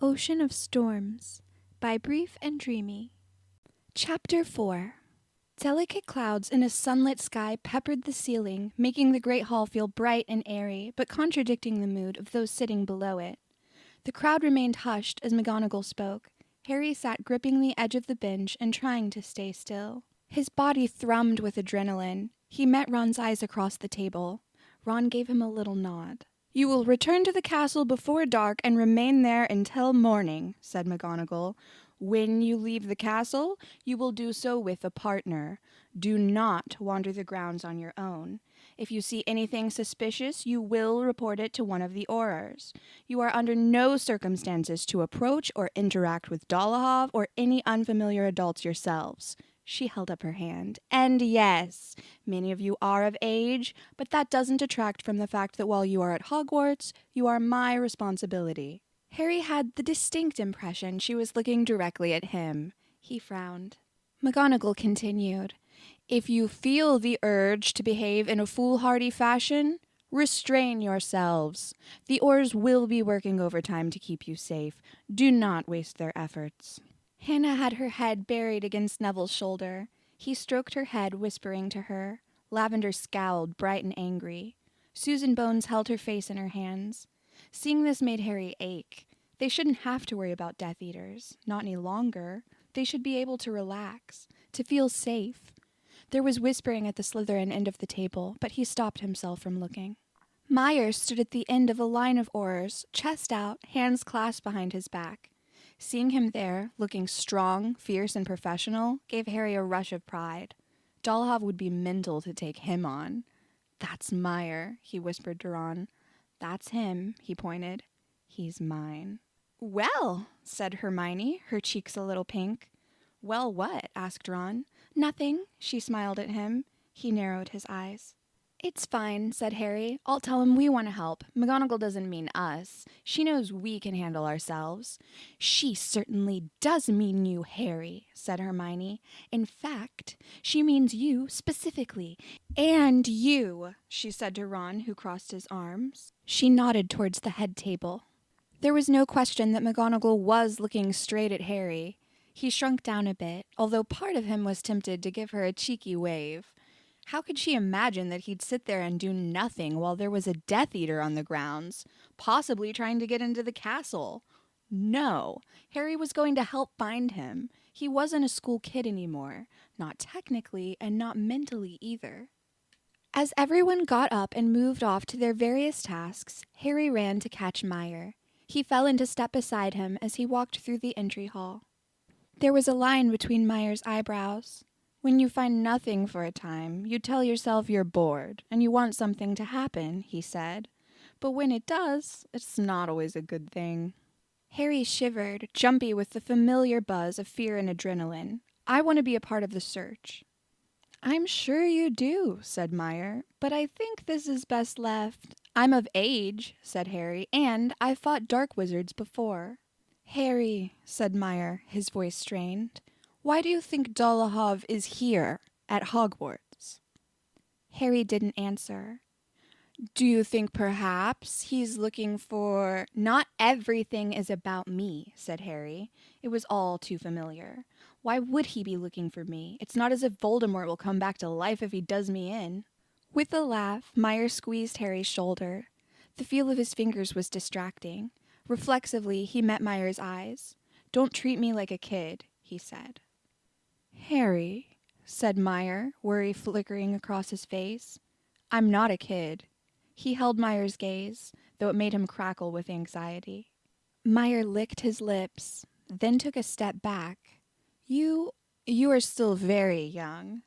Ocean of Storms by Brief and Dreamy. Chapter 4. Delicate clouds in a sunlit sky peppered the ceiling, making the great hall feel bright and airy, but contradicting the mood of those sitting below it. The crowd remained hushed as McGonagall spoke. Harry sat gripping the edge of the bench and trying to stay still. His body thrummed with adrenaline. He met Ron's eyes across the table. Ron gave him a little nod. "You will return to the castle before dark and remain there until morning," said McGonagall. "When you leave the castle, you will do so with a partner. Do not wander the grounds on your own. If you see anything suspicious, you will report it to one of the Aurors. You are under no circumstances to approach or interact with Dolohov or any unfamiliar adults yourselves." She held up her hand. "And yes, many of you are of age, but that doesn't detract from the fact that while you are at Hogwarts, you are my responsibility." Harry had the distinct impression she was looking directly at him. He frowned. McGonagall continued, "If you feel the urge to behave in a foolhardy fashion, restrain yourselves. The Aurors will be working overtime to keep you safe. Do not waste their efforts." Hannah had her head buried against Neville's shoulder. He stroked her head, whispering to her. Lavender scowled, bright and angry. Susan Bones held her face in her hands. Seeing this made Harry ache. They shouldn't have to worry about Death Eaters. Not any longer. They should be able to relax, to feel safe. There was whispering at the Slytherin end of the table, but he stopped himself from looking. Myers stood at the end of a line of Aurors, chest out, hands clasped behind his back. Seeing him there, looking strong, fierce, and professional, gave Harry a rush of pride. Dolohov would be mental to take him on. "That's Meyer," he whispered to Ron. "That's him," he pointed. "He's mine." "Well," said Hermione, her cheeks a little pink. "Well, what?" asked Ron. "Nothing," she smiled at him. He narrowed his eyes. "It's fine," said Harry. "I'll tell him we want to help. McGonagall doesn't mean us. She knows we can handle ourselves." "She certainly does mean you, Harry," said Hermione. "In fact, she means you specifically. And you," she said to Ron, who crossed his arms. She nodded towards the head table. There was no question that McGonagall was looking straight at Harry. He shrunk down a bit, although part of him was tempted to give her a cheeky wave. How could she imagine that he'd sit there and do nothing while there was a Death Eater on the grounds, possibly trying to get into the castle? No, Harry was going to help find him. He wasn't a school kid anymore, not technically and not mentally either. As everyone got up and moved off to their various tasks, Harry ran to catch Meyer. He fell into step beside him as he walked through the entry hall. There was a line between Meyer's eyebrows. "When you find nothing for a time, you tell yourself you're bored, and you want something to happen," he said. "But when it does, it's not always a good thing." Harry shivered, jumpy with the familiar buzz of fear and adrenaline. "I want to be a part of the search." "I'm sure you do," said Meyer, "but I think this is best left—" "I'm of age," said Harry, "and I've fought dark wizards before." "Harry," said Meyer, his voice strained, "why do you think Dolohov is here, at Hogwarts?" Harry didn't answer. "Do you think perhaps he's looking for—" "Not everything is about me," said Harry. It was all too familiar. Why would he be looking for me? It's not as if Voldemort will come back to life if he does me in. With a laugh, Meyer squeezed Harry's shoulder. The feel of his fingers was distracting. Reflexively, he met Meyer's eyes. "Don't treat me like a kid," he said. "Harry," said Meyer, worry flickering across his face. "I'm not a kid." He held Meyer's gaze, though it made him crackle with anxiety. Meyer licked his lips, then took a step back. You are still very young."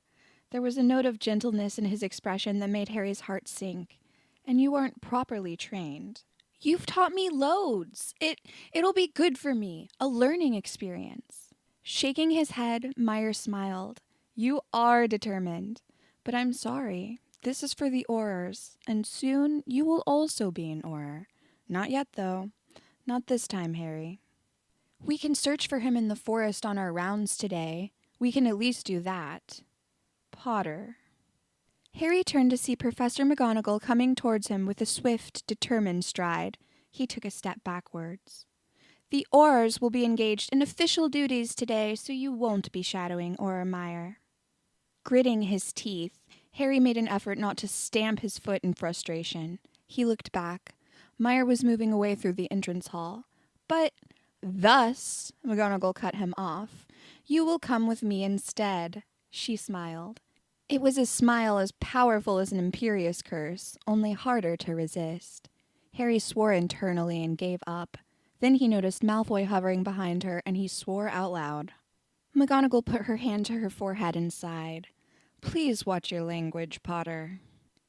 There was a note of gentleness in his expression that made Harry's heart sink. "And you aren't properly trained." "You've taught me loads. It'll be good for me. A learning experience." Shaking his head, Meyer smiled. "You are determined. But I'm sorry. This is for the Aurors, and soon you will also be an Auror. Not yet, though. Not this time, Harry." "We can search for him in the forest on our rounds today. We can at least do that." "Potter." Harry turned to see Professor McGonagall coming towards him with a swift, determined stride. He took a step backwards. The Aurors will be engaged in official duties today, so you won't be shadowing Auror Meyer." Gritting his teeth, Harry made an effort not to stamp his foot in frustration. He looked back. Meyer was moving away through the entrance hall. "But thus," McGonagall cut him off, "you will come with me instead." She smiled. It was a smile as powerful as an imperious curse, only harder to resist. Harry swore internally and gave up. Then he noticed Malfoy hovering behind her, and he swore out loud. McGonagall put her hand to her forehead and sighed. "Please watch your language, Potter."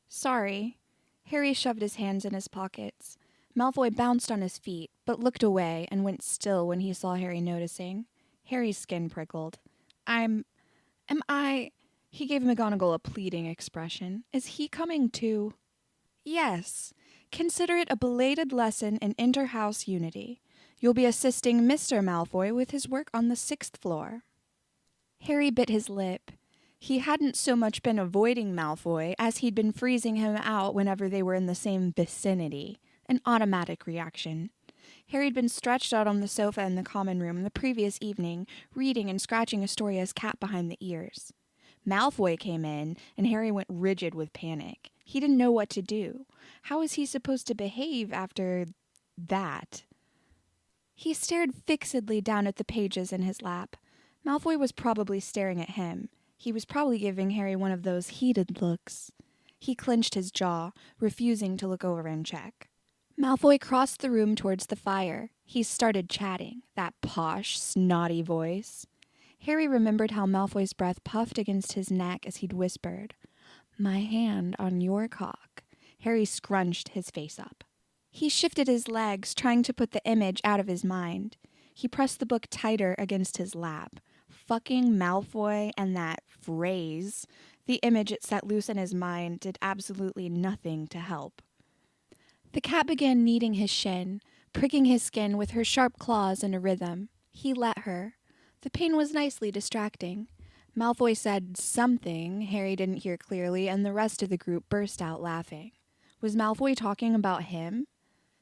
"Sorry." Harry shoved his hands in his pockets. Malfoy bounced on his feet, but looked away and went still when he saw Harry noticing. Harry's skin prickled. Am I... He gave McGonagall a pleading expression. "Is he coming too?" "Yes. Consider it a belated lesson in inter-house unity. You'll be assisting Mr. Malfoy with his work on the 6th floor." Harry bit his lip. He hadn't so much been avoiding Malfoy as he'd been freezing him out whenever they were in the same vicinity. An automatic reaction. Harry'd been stretched out on the sofa in the common room the previous evening, reading and scratching Astoria's cat behind the ears. Malfoy came in, and Harry went rigid with panic. He didn't know what to do. How was he supposed to behave after that? He stared fixedly down at the pages in his lap. Malfoy was probably staring at him. He was probably giving Harry one of those heated looks. He clenched his jaw, refusing to look over and check. Malfoy crossed the room towards the fire. He started chatting, that posh, snotty voice. Harry remembered how Malfoy's breath puffed against his neck as he'd whispered, "My hand on your cock." Harry scrunched his face up. He shifted his legs, trying to put the image out of his mind. He pressed the book tighter against his lap. Fucking Malfoy and that phrase, the image it set loose in his mind, did absolutely nothing to help. The cat began kneading his shin, pricking his skin with her sharp claws in a rhythm. He let her. The pain was nicely distracting. Malfoy said something Harry didn't hear clearly, and the rest of the group burst out laughing. Was Malfoy talking about him?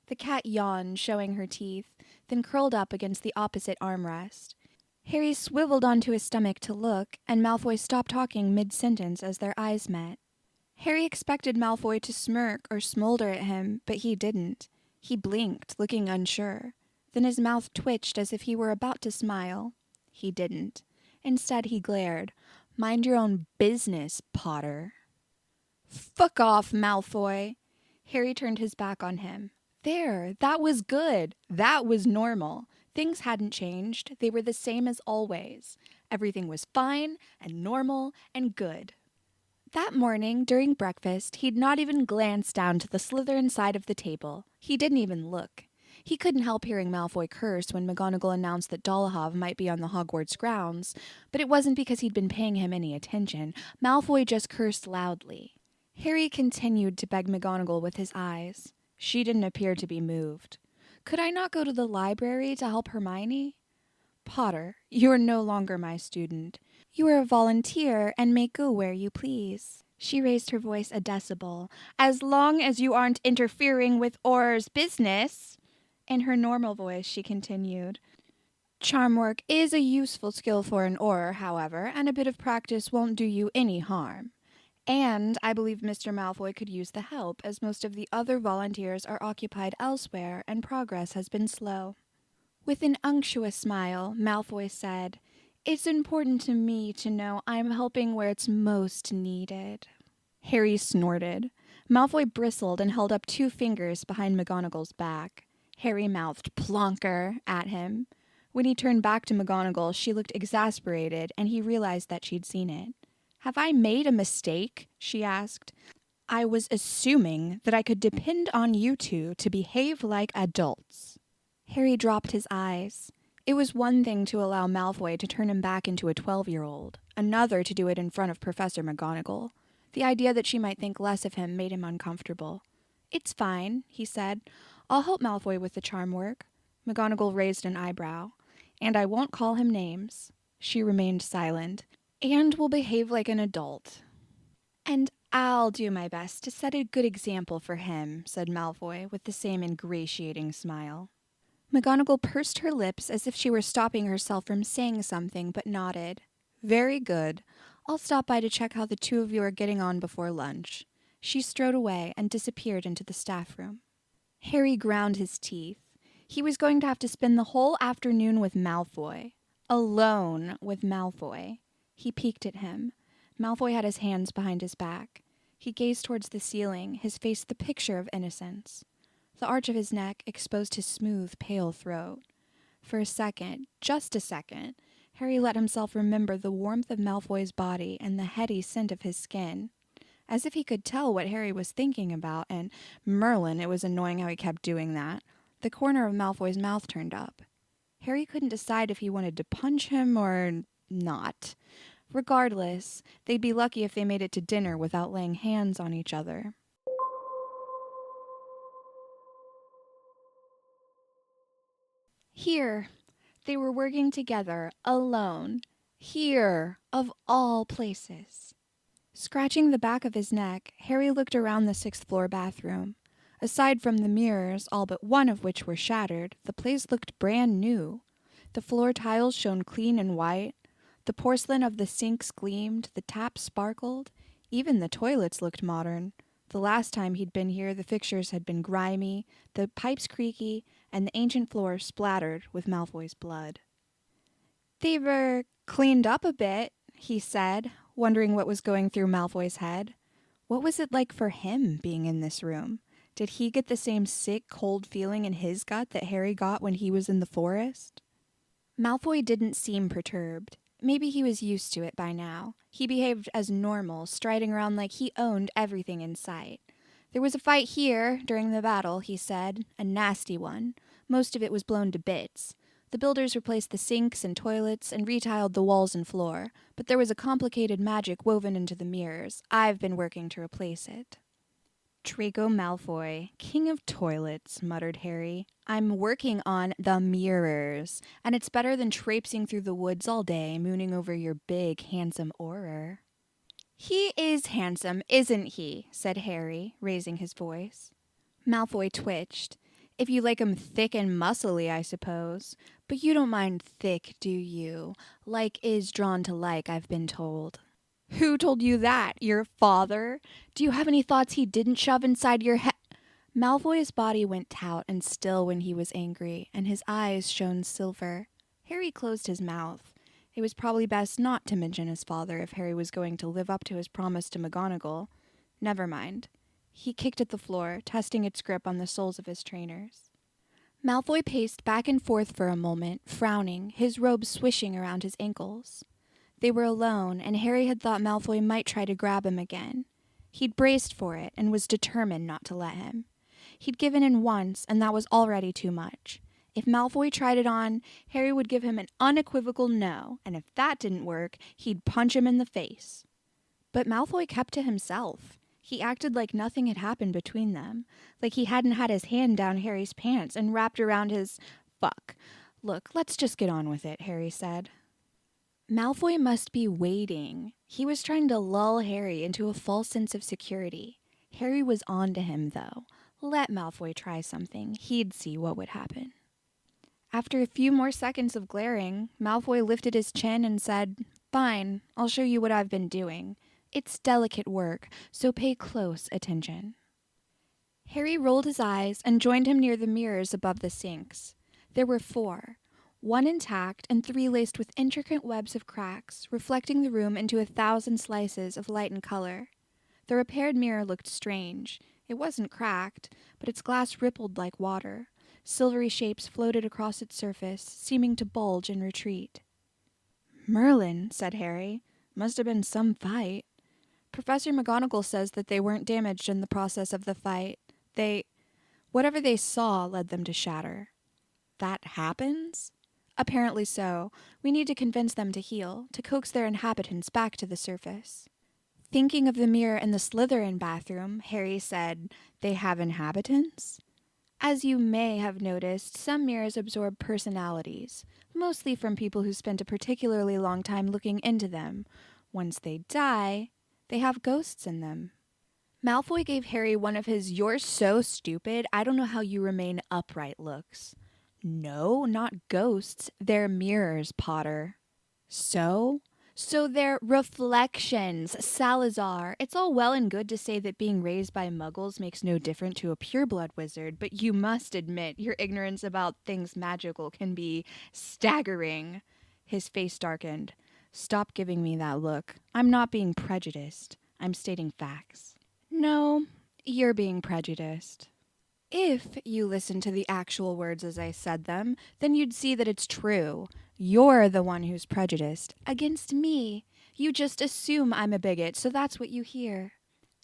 The cat yawned, showing her teeth, then curled up against the opposite armrest. Harry swiveled onto his stomach to look, and Malfoy stopped talking mid-sentence as their eyes met. Harry expected Malfoy to smirk or smolder at him, but he didn't. He blinked, looking unsure. Then his mouth twitched as if he were about to smile. He didn't. Instead, he glared. "Mind your own business, Potter." "Fuck off, Malfoy." Harry turned his back on him. There, that was good. That was normal. Things hadn't changed. They were the same as always. Everything was fine and normal and good. That morning, during breakfast, he'd not even glanced down to the Slytherin side of the table. He didn't even look. He couldn't help hearing Malfoy curse when McGonagall announced that Dolohov might be on the Hogwarts grounds, but it wasn't because he'd been paying him any attention. Malfoy just cursed loudly. Harry continued to beg McGonagall with his eyes. She didn't appear to be moved. "Could I not go to the library to help Hermione?" "Potter, you are no longer my student. You are a volunteer and may go where you please." She raised her voice a decibel. "As long as you aren't interfering with Auror's business." In her normal voice, she continued, "Charm work is a useful skill for an Auror, however, and a bit of practice won't do you any harm. And I believe Mr. Malfoy could use the help, as most of the other volunteers are occupied elsewhere and progress has been slow." With an unctuous smile, Malfoy said, "It's important to me to know I'm helping where it's most needed." Harry snorted. Malfoy bristled and held up 2 fingers behind McGonagall's back. Harry mouthed "plonker" at him. When he turned back to McGonagall, she looked exasperated, and he realized that she'd seen it. "Have I made a mistake?" she asked. "I was assuming that I could depend on you two to behave like adults." Harry dropped his eyes. It was one thing to allow Malfoy to turn him back into a 12-year-old, another to do it in front of Professor McGonagall. The idea that she might think less of him made him uncomfortable. "It's fine," he said. "I'll help Malfoy with the charm work." McGonagall raised an eyebrow. "And I won't call him names." She remained silent. "And will behave like an adult." "And I'll do my best to set a good example for him," said Malfoy with the same ingratiating smile. McGonagall pursed her lips as if she were stopping herself from saying something, but nodded. Very good. I'll stop by to check how the two of you are getting on before lunch. She strode away and disappeared into the staff room. Harry ground his teeth. He was going to have to spend the whole afternoon with Malfoy. Alone with Malfoy. He peeked at him. Malfoy had his hands behind his back. He gazed towards the ceiling, his face the picture of innocence. The arch of his neck exposed his smooth, pale throat. For a second, just a second, Harry let himself remember the warmth of Malfoy's body and the heady scent of his skin. As if he could tell what Harry was thinking about, and Merlin, it was annoying how he kept doing that. The corner of Malfoy's mouth turned up. Harry couldn't decide if he wanted to punch him or not. Regardless, they'd be lucky if they made it to dinner without laying hands on each other. Here, they were working together, alone. Here, of all places. Scratching the back of his neck, Harry looked around the sixth-floor bathroom. Aside from the mirrors, all but one of which were shattered, the place looked brand new. The floor tiles shone clean and white. The porcelain of the sinks gleamed, the taps sparkled. Even the toilets looked modern. The last time he'd been here, the fixtures had been grimy, the pipes creaky, and the ancient floor splattered with Malfoy's blood. "They were cleaned up a bit," he said, wondering what was going through Malfoy's head. What was it like for him being in this room? Did he get the same sick, cold feeling in his gut that Harry got when he was in the forest? Malfoy didn't seem perturbed. Maybe he was used to it by now. He behaved as normal, striding around like he owned everything in sight. "There was a fight here during the battle," he said, "a nasty one. Most of it was blown to bits. The builders replaced the sinks and toilets and retiled the walls and floor, but there was a complicated magic woven into the mirrors. I've been working to replace it." "Draco Malfoy, king of toilets," muttered Harry. "I'm working on the mirrors, and it's better than traipsing through the woods all day, mooning over your big, handsome Auror." "He is handsome, isn't he?" said Harry, raising his voice. Malfoy twitched. "If you like 'em thick and muscly, I suppose. But you don't mind thick, do you? Like is drawn to like, I've been told." "Who told you that? Your father? Do you have any thoughts he didn't shove inside your head?" Malfoy's body went taut and still when he was angry, and his eyes shone silver. Harry closed his mouth. It was probably best not to mention his father if Harry was going to live up to his promise to McGonagall. Never mind. He kicked at the floor, testing its grip on the soles of his trainers. Malfoy paced back and forth for a moment, frowning, his robe swishing around his ankles. They were alone, and Harry had thought Malfoy might try to grab him again. He'd braced for it and was determined not to let him. He'd given in once, and that was already too much. If Malfoy tried it on, Harry would give him an unequivocal no, and if that didn't work, he'd punch him in the face. But Malfoy kept to himself. He acted like nothing had happened between them, like he hadn't had his hand down Harry's pants and wrapped around his... Fuck. "Look, let's just get on with it," Harry said. Malfoy must be waiting. He was trying to lull Harry into a false sense of security. Harry was on to him, though. Let Malfoy try something. He'd see what would happen. After a few more seconds of glaring, Malfoy lifted his chin and said, "Fine, I'll show you what I've been doing. It's delicate work, so pay close attention." Harry rolled his eyes and joined him near the mirrors above the sinks. There were 4. 1 intact and 3 laced with intricate webs of cracks, reflecting the room into 1,000 slices of light and color. The repaired mirror looked strange. It wasn't cracked, but its glass rippled like water. Silvery shapes floated across its surface, seeming to bulge and retreat. "Merlin," said Harry. "Must have been some fight." "Professor McGonagall says that they weren't damaged in the process of the fight. Whatever they saw led them to shatter." "That happens?" "Apparently so. We need to convince them to heal, to coax their inhabitants back to the surface." Thinking of the mirror in the Slytherin bathroom, Harry said, "They have inhabitants?" "As you may have noticed, some mirrors absorb personalities, mostly from people who spent a particularly long time looking into them. Once they die, they have ghosts in them." Malfoy gave Harry one of his "you're so stupid, I don't know how you remain upright" looks. No, not ghosts. They're mirrors, Potter. So? So they're reflections, Salazar. It's all well and good to say that being raised by muggles makes no difference to a pureblood wizard, but you must admit your ignorance about things magical can be staggering. His face darkened. Stop giving me that look. I'm not being prejudiced. I'm stating facts. No, you're being prejudiced. If you listen to the actual words as I said them, then you'd see that it's true. You're the one who's prejudiced against me. You just assume I'm a bigot, so that's what you hear.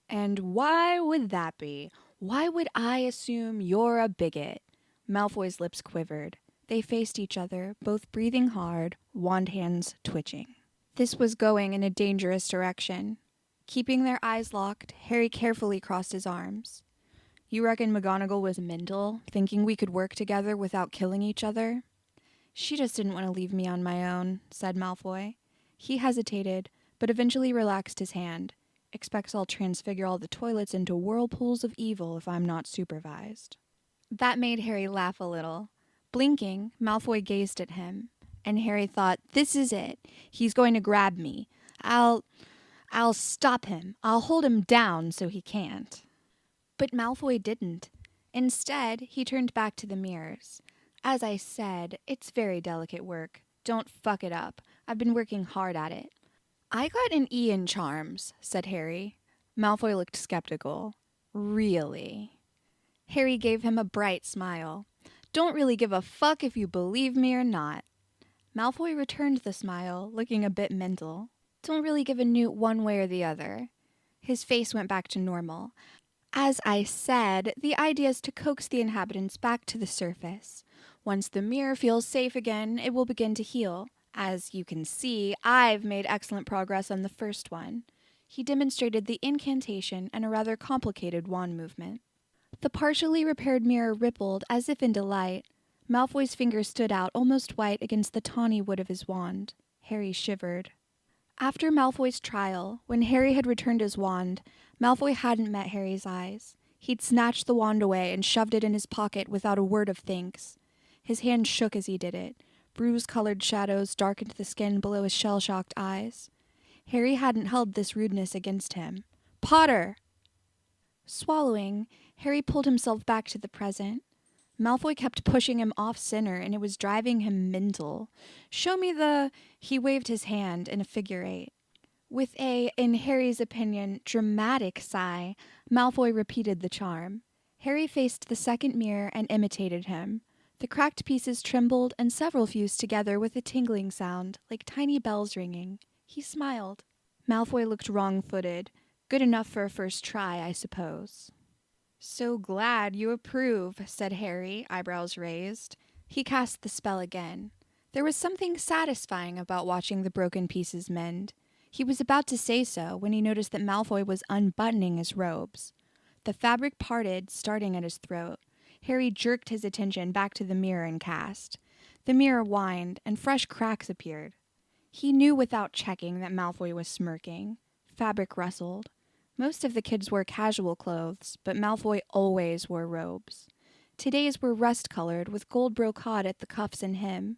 And why would that be? Why would I assume you're a bigot? Malfoy's lips quivered. They faced each other, both breathing hard, wand hands twitching. This was going in a dangerous direction. Keeping their eyes locked, Harry carefully crossed his arms. You reckon McGonagall was mental, thinking we could work together without killing each other? She just didn't want to leave me on my own, said Malfoy. He hesitated, but eventually relaxed his hand. Expects I'll transfigure all the toilets into whirlpools of evil if I'm not supervised. That made Harry laugh a little. Blinking, Malfoy gazed at him, and Harry thought, this is it. He's going to grab me. I'll stop him. I'll hold him down so he can't. But Malfoy didn't. Instead, he turned back to the mirrors. As I said, it's very delicate work. Don't fuck it up. I've been working hard at it. I got an E in charms, said Harry. Malfoy looked skeptical. Really? Harry gave him a bright smile. Don't really give a fuck if you believe me or not. Malfoy returned the smile, looking a bit mental. Don't really give a newt one way or the other. His face went back to normal. As I said, the idea is to coax the inhabitants back to the surface. Once the mirror feels safe again, it will begin to heal. As you can see, I've made excellent progress on the first one. He demonstrated the incantation and a rather complicated wand movement. The partially repaired mirror rippled as if in delight. Malfoy's finger stood out almost white against the tawny wood of his wand. Harry shivered. After Malfoy's trial, when Harry had returned his wand, Malfoy hadn't met Harry's eyes. He'd snatched the wand away and shoved it in his pocket without a word of thanks. His hand shook as he did it. Bruise-colored shadows darkened the skin below his shell-shocked eyes. Harry hadn't held this rudeness against him. Potter! Swallowing, Harry pulled himself back to the present. Malfoy kept pushing him off-center, and it was driving him mental. Show me the... He waved his hand in a figure eight. With a, in Harry's opinion, dramatic sigh, Malfoy repeated the charm. Harry faced the second mirror and imitated him. The cracked pieces trembled, and several fused together with a tingling sound, like tiny bells ringing. He smiled. Malfoy looked wrong-footed. Good enough for a first try, I suppose. So glad you approve, said Harry, eyebrows raised. He cast the spell again. There was something satisfying about watching the broken pieces mend. He was about to say so when he noticed that Malfoy was unbuttoning his robes. The fabric parted, starting at his throat. Harry jerked his attention back to the mirror and cast. The mirror whined, and fresh cracks appeared. He knew without checking that Malfoy was smirking. Fabric rustled. Most of the kids wore casual clothes, but Malfoy always wore robes. Today's were rust-colored, with gold brocade at the cuffs and hem.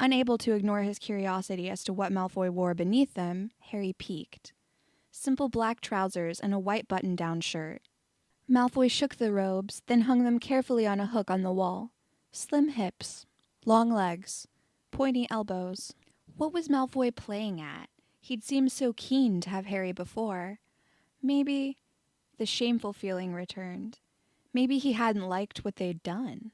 Unable to ignore his curiosity as to what Malfoy wore beneath them, Harry peeked. Simple black trousers and a white button-down shirt. Malfoy shook the robes, then hung them carefully on a hook on the wall. Slim hips, long legs, pointy elbows. What was Malfoy playing at? He'd seemed so keen to have Harry before. Maybe the shameful feeling returned. Maybe he hadn't liked what they'd done.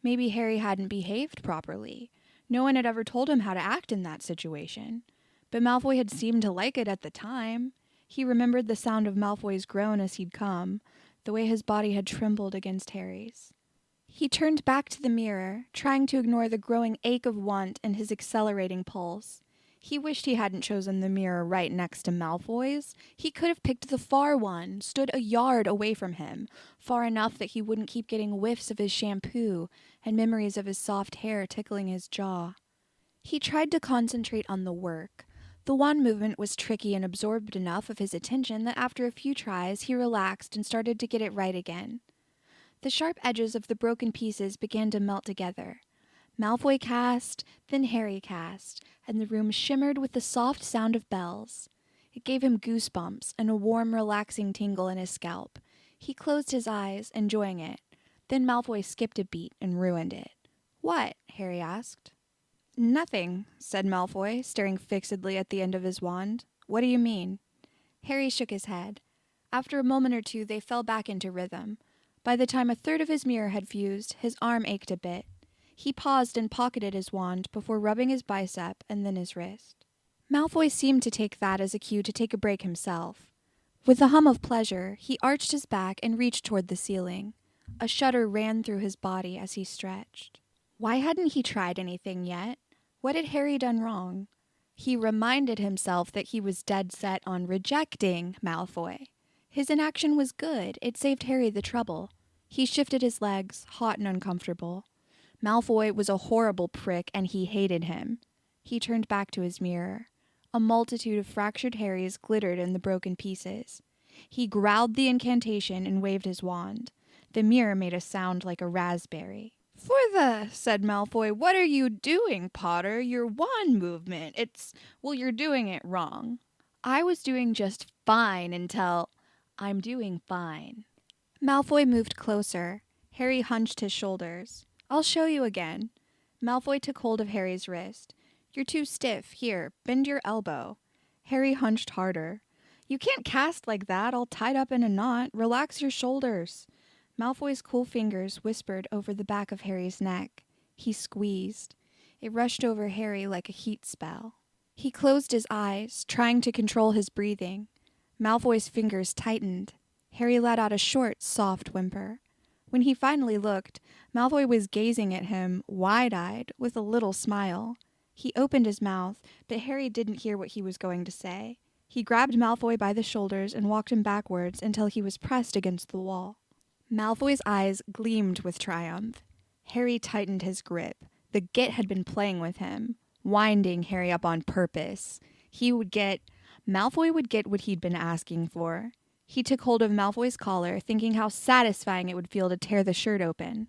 Maybe Harry hadn't behaved properly. No one had ever told him how to act in that situation. But Malfoy had seemed to like it at the time. He remembered the sound of Malfoy's groan as he'd come, the way his body had trembled against Harry's. He turned back to the mirror, trying to ignore the growing ache of want and his accelerating pulse. He wished he hadn't chosen the mirror right next to Malfoy's. He could have picked the far one, stood a yard away from him, far enough that he wouldn't keep getting whiffs of his shampoo and memories of his soft hair tickling his jaw. He tried to concentrate on the work. The wand movement was tricky and absorbed enough of his attention that after a few tries he relaxed and started to get it right again. The sharp edges of the broken pieces began to melt together. Malfoy cast, then Harry cast, and the room shimmered with the soft sound of bells. It gave him goosebumps and a warm, relaxing tingle in his scalp. He closed his eyes, enjoying it. Then Malfoy skipped a beat and ruined it. "What?" Harry asked. "Nothing," said Malfoy, staring fixedly at the end of his wand. "What do you mean?" Harry shook his head. After a moment or two, they fell back into rhythm. By the time a third of his mirror had fused, his arm ached a bit. He paused and pocketed his wand before rubbing his bicep and then his wrist. Malfoy seemed to take that as a cue to take a break himself. With a hum of pleasure, he arched his back and reached toward the ceiling. A shudder ran through his body as he stretched. Why hadn't he tried anything yet? What had Harry done wrong? He reminded himself that he was dead set on rejecting Malfoy. His inaction was good. It saved Harry the trouble. He shifted his legs, hot and uncomfortable. Malfoy was a horrible prick, and he hated him. He turned back to his mirror. A multitude of fractured Harrys glittered in the broken pieces. He growled the incantation and waved his wand. The mirror made a sound like a raspberry. Said Malfoy, "what are you doing, Potter? Your wand movement, you're doing it wrong." "I was doing just fine until—" "I'm doing fine." Malfoy moved closer. Harry hunched his shoulders. "I'll show you again." Malfoy took hold of Harry's wrist. "You're too stiff. Here, bend your elbow." Harry hunched harder. "You can't cast like that, all tied up in a knot. Relax your shoulders." Malfoy's cool fingers whispered over the back of Harry's neck. He squeezed. It rushed over Harry like a heat spell. He closed his eyes, trying to control his breathing. Malfoy's fingers tightened. Harry let out a short, soft whimper. When he finally looked, Malfoy was gazing at him, wide-eyed, with a little smile. He opened his mouth, but Harry didn't hear what he was going to say. He grabbed Malfoy by the shoulders and walked him backwards until he was pressed against the wall. Malfoy's eyes gleamed with triumph. Harry tightened his grip. The Git had been playing with him, winding Harry up on purpose. Malfoy would get what he'd been asking for. He took hold of Malfoy's collar, thinking how satisfying it would feel to tear the shirt open.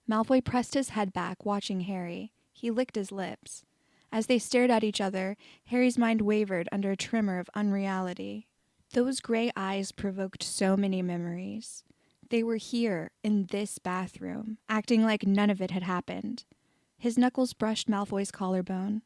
Malfoy pressed his head back, watching Harry. He licked his lips. As they stared at each other, Harry's mind wavered under a tremor of unreality. Those gray eyes provoked so many memories. They were here, in this bathroom, acting like none of it had happened. His knuckles brushed Malfoy's collarbone.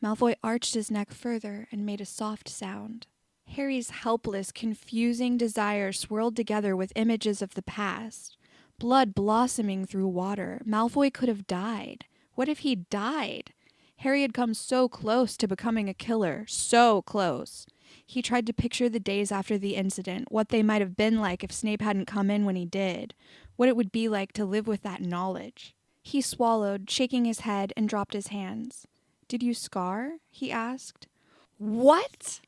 Malfoy arched his neck further and made a soft sound. Harry's helpless, confusing desire swirled together with images of the past. Blood blossoming through water. Malfoy could have died. What if he died? Harry had come so close to becoming a killer. So close. He tried to picture the days after the incident, what they might have been like if Snape hadn't come in when he did, what it would be like to live with that knowledge. He swallowed, shaking his head, and dropped his hands. "Did you scar?" he asked. "What?"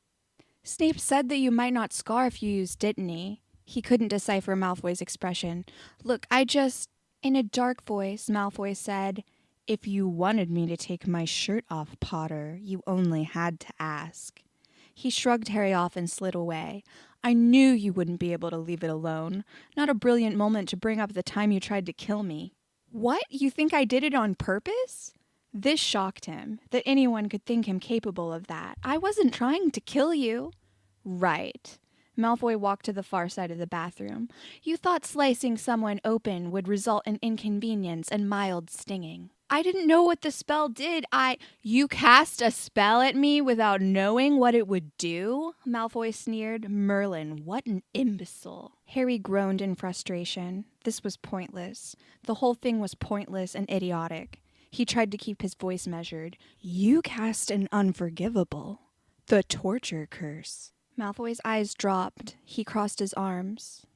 "Snape said that you might not scar if you used, didn't he?" He couldn't decipher Malfoy's expression. "Look, In a dark voice, Malfoy said, "If you wanted me to take my shirt off, Potter, you only had to ask." He shrugged Harry off and slid away. "I knew you wouldn't be able to leave it alone. Not a brilliant moment to bring up the time you tried to kill me." "What? You think I did it on purpose?" This shocked him, that anyone could think him capable of that. "I wasn't trying to kill you." "Right." Malfoy walked to the far side of the bathroom. "You thought slicing someone open would result in inconvenience and mild stinging." "I didn't know what the spell did. You cast a spell at me without knowing what it would do?" Malfoy sneered. "Merlin, what an imbecile." Harry groaned in frustration. This was pointless. The whole thing was pointless and idiotic. He tried to keep his voice measured. "You cast an unforgivable. The torture curse." Malfoy's eyes dropped. He crossed his arms.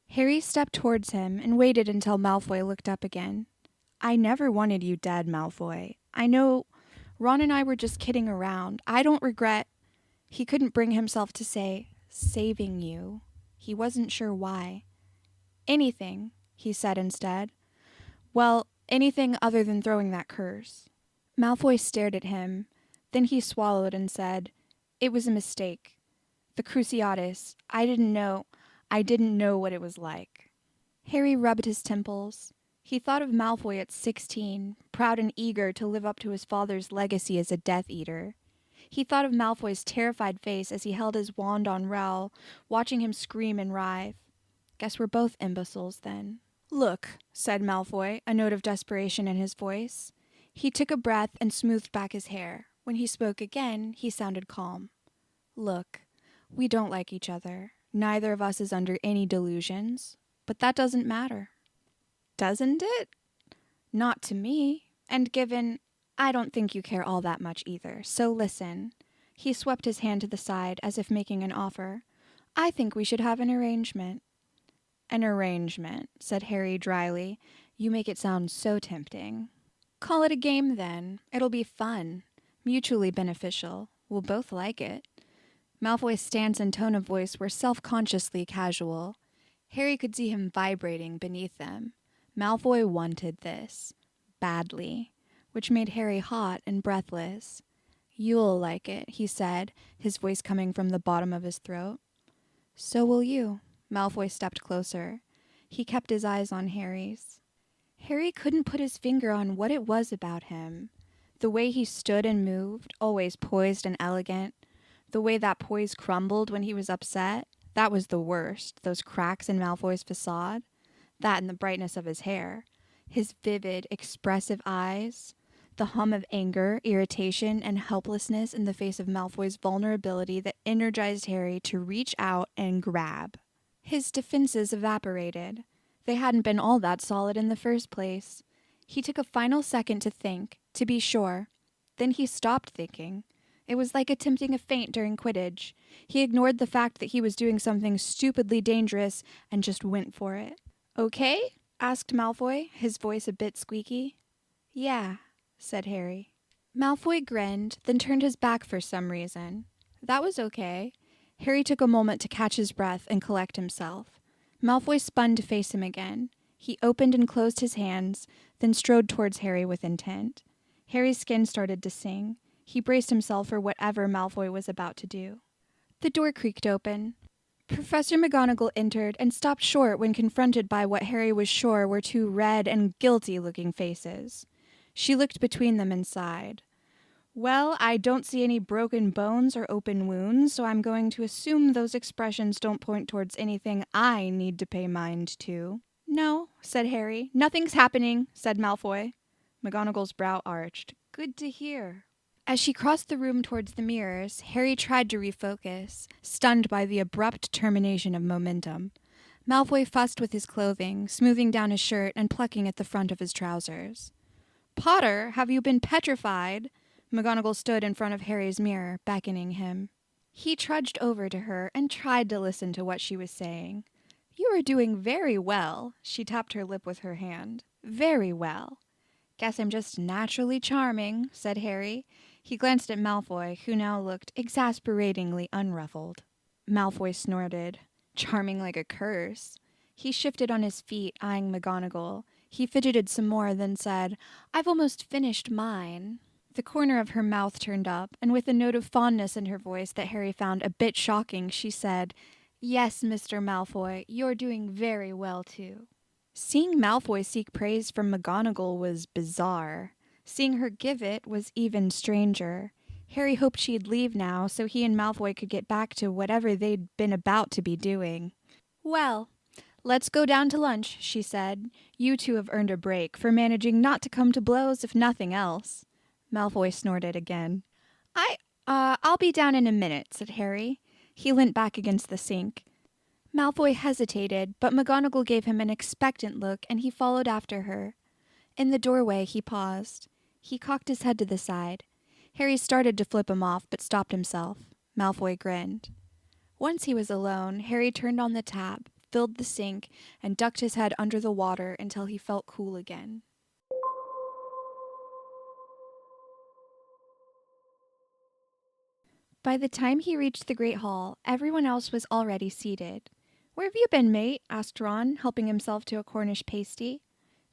Harry stepped towards him and waited until Malfoy looked up again. "I never wanted you dead, Malfoy. I know Ron and I were just kidding around. I don't regret—" He couldn't bring himself to say, "saving you." He wasn't sure why. "Anything," he said instead. "Well, anything other than throwing that curse." Malfoy stared at him. Then he swallowed and said, "It was a mistake. The Cruciatus, I didn't know what it was like." Harry rubbed his temples. He thought of Malfoy at 16, proud and eager to live up to his father's legacy as a Death Eater. He thought of Malfoy's terrified face as he held his wand on Raoul, watching him scream and writhe. Guess we're both imbeciles, then. "Look," said Malfoy, a note of desperation in his voice. He took a breath and smoothed back his hair. When he spoke again, he sounded calm. "Look, we don't like each other. Neither of us is under any delusions. But that doesn't matter." "Doesn't it?" "Not to me. And given, I don't think you care all that much either. So listen." He swept his hand to the side as if making an offer. "I think we should have an arrangement." "An arrangement," said Harry dryly. "You make it sound so tempting." "Call it a game, then. It'll be fun. Mutually beneficial. We'll both like it." Malfoy's stance and tone of voice were self-consciously casual. Harry could see him vibrating beneath them. Malfoy wanted this. Badly. Which made Harry hot and breathless. "You'll like it," he said, his voice coming from the bottom of his throat. "So will you." Malfoy stepped closer. He kept his eyes on Harry's. Harry couldn't put his finger on what it was about him. The way he stood and moved, always poised and elegant. The way that poise crumbled when he was upset. That was the worst, those cracks in Malfoy's facade. That and the brightness of his hair. His vivid, expressive eyes. The hum of anger, irritation, and helplessness in the face of Malfoy's vulnerability that energized Harry to reach out and grab. His defenses evaporated. They hadn't been all that solid in the first place. He took a final second to think, to be sure. Then he stopped thinking. It was like attempting a feint during Quidditch. He ignored the fact that he was doing something stupidly dangerous and just went for it. "Okay?" asked Malfoy, his voice a bit squeaky. "Yeah," said Harry. Malfoy grinned, then turned his back for some reason. That was okay. Harry took a moment to catch his breath and collect himself. Malfoy spun to face him again. He opened and closed his hands, then strode towards Harry with intent. Harry's skin started to sing. He braced himself for whatever Malfoy was about to do. The door creaked open. Professor McGonagall entered and stopped short when confronted by what Harry was sure were two red and guilty-looking faces. She looked between them and sighed. "Well, I don't see any broken bones or open wounds, so I'm going to assume those expressions don't point towards anything I need to pay mind to." "No," said Harry. "Nothing's happening," said Malfoy. McGonagall's brow arched. "Good to hear." As she crossed the room towards the mirrors, Harry tried to refocus, stunned by the abrupt termination of momentum. Malfoy fussed with his clothing, smoothing down his shirt and plucking at the front of his trousers. "Potter, have you been petrified?" McGonagall stood in front of Harry's mirror, beckoning him. He trudged over to her and tried to listen to what she was saying. "You are doing very well," she tapped her lip with her hand. "Very well." "Guess I'm just naturally charming," said Harry. He glanced at Malfoy, who now looked exasperatingly unruffled. Malfoy snorted. "Charming like a curse." He shifted on his feet, eyeing McGonagall. He fidgeted some more, then said, "I've almost finished mine." The corner of her mouth turned up, and with a note of fondness in her voice that Harry found a bit shocking, she said, "Yes, Mr. Malfoy, you're doing very well, too." Seeing Malfoy seek praise from McGonagall was bizarre. Seeing her give it was even stranger. Harry hoped she'd leave now so he and Malfoy could get back to whatever they'd been about to be doing. "Well, let's go down to lunch," she said. "You two have earned a break for managing not to come to blows, if nothing else." Malfoy snorted again. I'll be down in a minute," said Harry. He leant back against the sink. Malfoy hesitated, but McGonagall gave him an expectant look, and he followed after her. In the doorway, he paused. He cocked his head to the side. Harry started to flip him off, but stopped himself. Malfoy grinned. Once he was alone, Harry turned on the tap, filled the sink, and ducked his head under the water until he felt cool again. By the time he reached the Great Hall, everyone else was already seated. "Where have you been, mate?" asked Ron, helping himself to a Cornish pasty.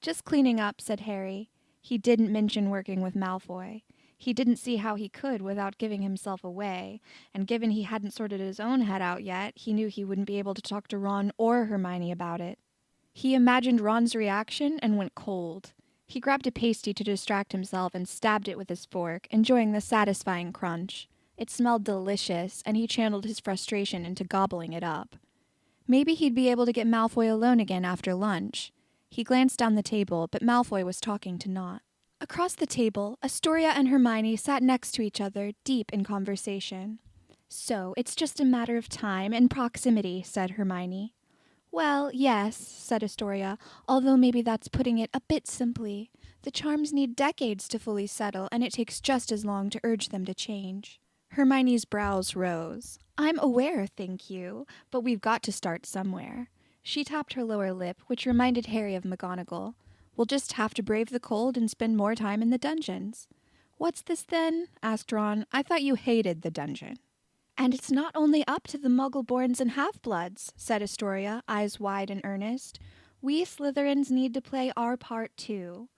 "Just cleaning up," said Harry. He didn't mention working with Malfoy. He didn't see how he could without giving himself away, and given he hadn't sorted his own head out yet, he knew he wouldn't be able to talk to Ron or Hermione about it. He imagined Ron's reaction and went cold. He grabbed a pasty to distract himself and stabbed it with his fork, enjoying the satisfying crunch. It smelled delicious, and he channeled his frustration into gobbling it up. Maybe he'd be able to get Malfoy alone again after lunch. He glanced down the table, but Malfoy was talking to Nott. Across the table, Astoria and Hermione sat next to each other, deep in conversation. "So, it's just a matter of time and proximity," said Hermione. "Well, yes," said Astoria, "although maybe that's putting it a bit simply. The charms need decades to fully settle, and it takes just as long to urge them to change." Hermione's brows rose. "I'm aware, thank you, but we've got to start somewhere." She tapped her lower lip, which reminded Harry of McGonagall. "We'll just have to brave the cold and spend more time in the dungeons." "What's this, then?" asked Ron. "I thought you hated the dungeon." "And it's not only up to the Muggle-borns and half-bloods," said Astoria, eyes wide and earnest. "We Slytherins need to play our part, too."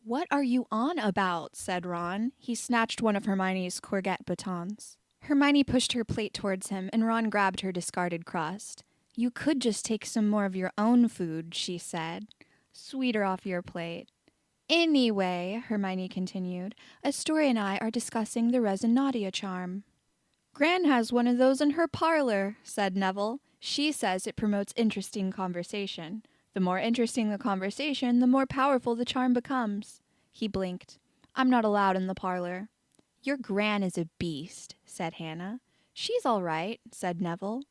"What are you on about?" said Ron. He snatched one of Hermione's courgette batons. Hermione pushed her plate towards him, and Ron grabbed her discarded crust. "You could just take some more of your own food," she said. "Sweeter off your plate." "Anyway," Hermione continued, "Astoria and I are discussing the Resinadia charm." "Gran has one of those in her parlor," said Neville. "She says it promotes interesting conversation. The more interesting the conversation, the more powerful the charm becomes." He blinked. "I'm not allowed in the parlor." "Your Gran is a beast," said Hannah. "She's all right," said Neville.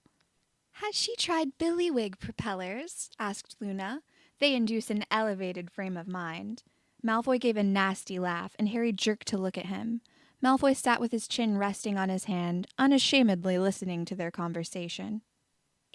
"Has she tried billywig propellers?" asked Luna. "They induce an elevated frame of mind." Malfoy gave a nasty laugh, and Harry jerked to look at him. Malfoy sat with his chin resting on his hand, unashamedly listening to their conversation.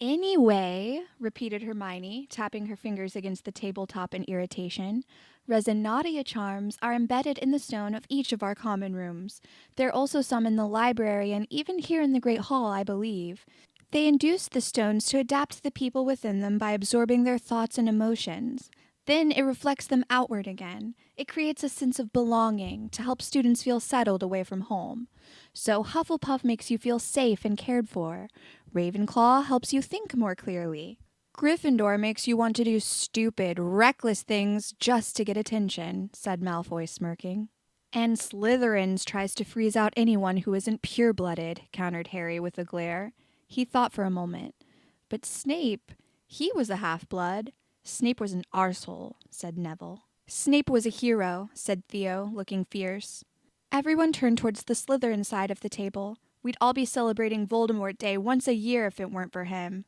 "Anyway," repeated Hermione, tapping her fingers against the tabletop in irritation, "Resinadia charms are embedded in the stone of each of our common rooms. There are also some in the library and even here in the Great Hall, I believe. They induce the stones to adapt to the people within them by absorbing their thoughts and emotions. Then it reflects them outward again. It creates a sense of belonging to help students feel settled away from home. So Hufflepuff makes you feel safe and cared for. Ravenclaw helps you think more clearly. Gryffindor makes you want to do stupid, reckless things just to get attention," said Malfoy, smirking. "And Slytherins tries to freeze out anyone who isn't pure-blooded," countered Harry with a glare. He thought for a moment. "But Snape, he was a half-blood." "Snape was an arsehole," said Neville. "Snape was a hero," said Theo, looking fierce. Everyone turned towards the Slytherin side of the table. "We'd all be celebrating Voldemort Day once a year if it weren't for him."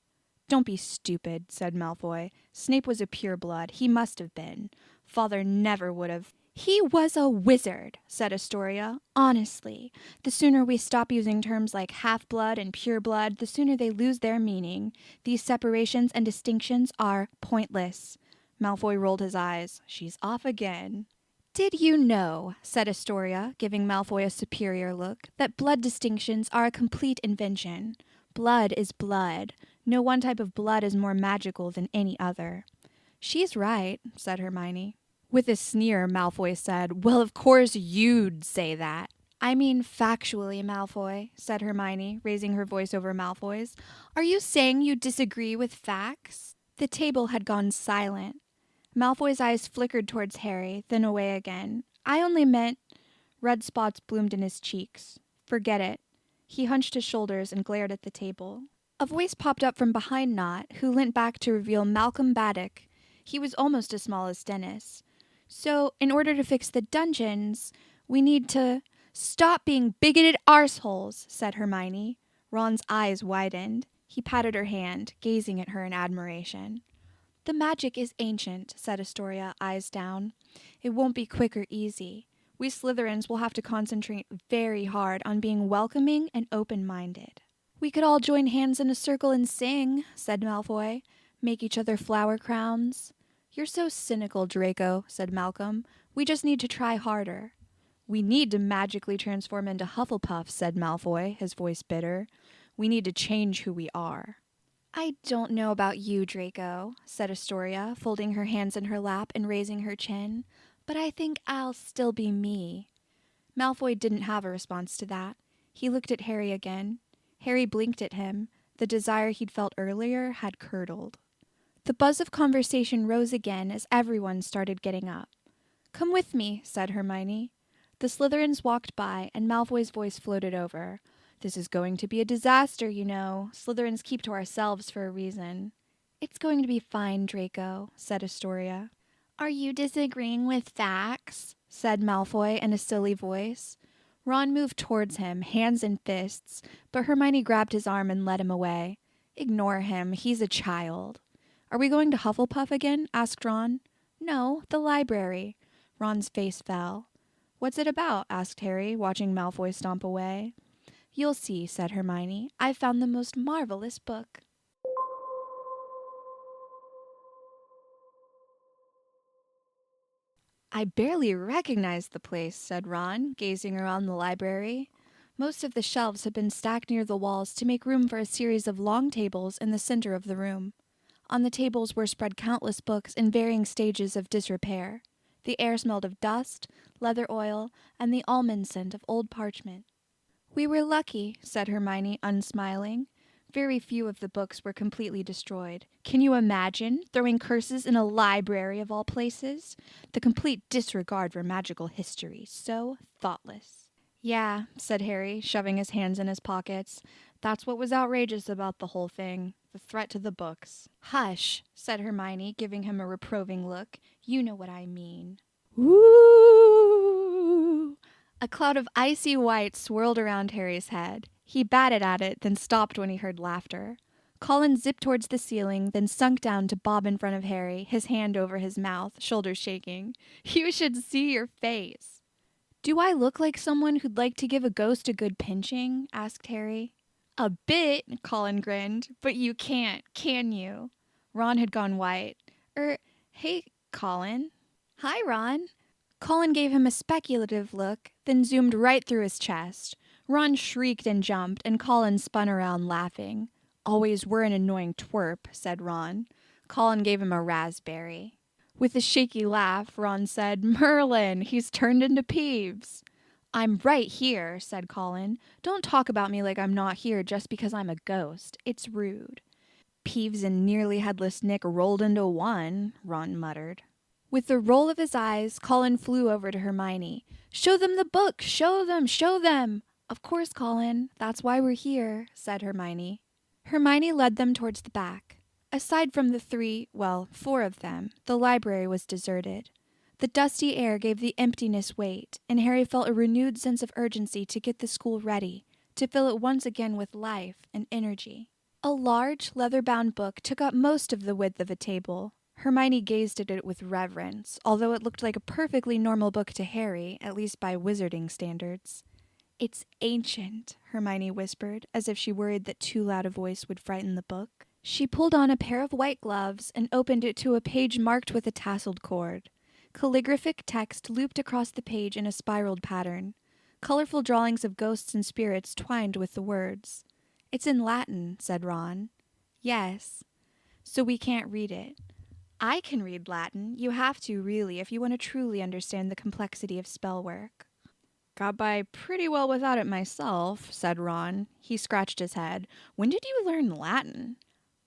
"Don't be stupid," said Malfoy. "Snape was a pureblood. He must have been. Father never would have." "He was a wizard," said Astoria. "Honestly, the sooner we stop using terms like half-blood and pure-blood, the sooner they lose their meaning. These separations and distinctions are pointless." Malfoy rolled his eyes. "She's off again." "Did you know," said Astoria, giving Malfoy a superior look, "that blood distinctions are a complete invention? Blood is blood. No one type of blood is more magical than any other." "She's right," said Hermione. With a sneer, Malfoy said, "Well, of course you'd say that." "I mean factually, Malfoy," said Hermione, raising her voice over Malfoy's. "Are you saying you disagree with facts?" The table had gone silent. Malfoy's eyes flickered towards Harry, then away again. "I only meant—" Red spots bloomed in his cheeks. "Forget it." He hunched his shoulders and glared at the table. A voice popped up from behind Nott, who leant back to reveal Malcolm Baddock. He was almost as small as Dennis. "So, in order to fix the dungeons, we need to—" "Stop being bigoted arseholes," said Hermione. Ron's eyes widened. He patted her hand, gazing at her in admiration. "The magic is ancient," said Astoria, eyes down. "It won't be quick or easy. We Slytherins will have to concentrate very hard on being welcoming and open-minded." "We could all join hands in a circle and sing," said Malfoy. "Make each other flower crowns." "You're so cynical, Draco," said Malcolm. "We just need to try harder." "We need to magically transform into Hufflepuffs," said Malfoy, his voice bitter. "We need to change who we are." "I don't know about you, Draco," said Astoria, folding her hands in her lap and raising her chin, "but I think I'll still be me." Malfoy didn't have a response to that. He looked at Harry again. Harry blinked at him. The desire he'd felt earlier had curdled. The buzz of conversation rose again as everyone started getting up. "Come with me," said Hermione. The Slytherins walked by, and Malfoy's voice floated over. "This is going to be a disaster, you know. Slytherins keep to ourselves for a reason." "It's going to be fine, Draco," said Astoria. "Are you disagreeing with facts?" said Malfoy in a silly voice. Ron moved towards him, hands in fists, but Hermione grabbed his arm and led him away. "Ignore him. He's a child." "Are we going to Hufflepuff again?" asked Ron. "No, the library." Ron's face fell. "What's it about?" asked Harry, watching Malfoy stomp away. "You'll see," said Hermione. "I've found the most marvelous book." "I barely recognize the place," said Ron, gazing around the library. Most of the shelves had been stacked near the walls to make room for a series of long tables in the center of the room. On the tables were spread countless books in varying stages of disrepair. The air smelled of dust, leather oil, and the almond scent of old parchment. "We were lucky," said Hermione, unsmiling. Very few of the books were completely destroyed. Can you imagine throwing curses in a library of all places? The complete disregard for magical history. So thoughtless. "Yeah," said Harry, shoving his hands in his pockets. "That's what was outrageous about the whole thing. The threat to the books." "Hush," said Hermione, giving him a reproving look. "You know what I mean." "Woo!" A cloud of icy white swirled around Harry's head. He batted at it, then stopped when he heard laughter. Colin zipped towards the ceiling, then sunk down to bob in front of Harry, his hand over his mouth, shoulders shaking. "You should see your face." "Do I look like someone who'd like to give a ghost a good pinching?" asked Harry. "A bit," Colin grinned, "but you can't, can you?" Ron had gone white. Hey, Colin." "Hi, Ron." Colin gave him a speculative look, then zoomed right through his chest. Ron shrieked and jumped, and Colin spun around laughing. "Always were an annoying twerp," said Ron. Colin gave him a raspberry. With a shaky laugh, Ron said, "Merlin, he's turned into Peeves." "I'm right here," said Colin. "Don't talk about me like I'm not here just because I'm a ghost. It's rude." "Peeves and Nearly Headless Nick rolled into one," Ron muttered. With the roll of his eyes, Colin flew over to Hermione. "Show them the book! Show them! Show them!" "Of course, Colin. That's why we're here," said Hermione. Hermione led them towards the back. Aside from the four of them, the library was deserted. The dusty air gave the emptiness weight, and Harry felt a renewed sense of urgency to get the school ready, to fill it once again with life and energy. A large, leather-bound book took up most of the width of a table. Hermione gazed at it with reverence, although it looked like a perfectly normal book to Harry, at least by wizarding standards. "It's ancient," Hermione whispered, as if she worried that too loud a voice would frighten the book. She pulled on a pair of white gloves and opened it to a page marked with a tasseled cord. Calligraphic text looped across the page in a spiraled pattern. Colorful drawings of ghosts and spirits twined with the words. "It's in Latin," said Ron. "Yes." "So we can't read it." "I can read Latin. You have to, really, if you want to truly understand the complexity of spell work." "Got by pretty well without it myself," said Ron. He scratched his head. "When did you learn Latin?"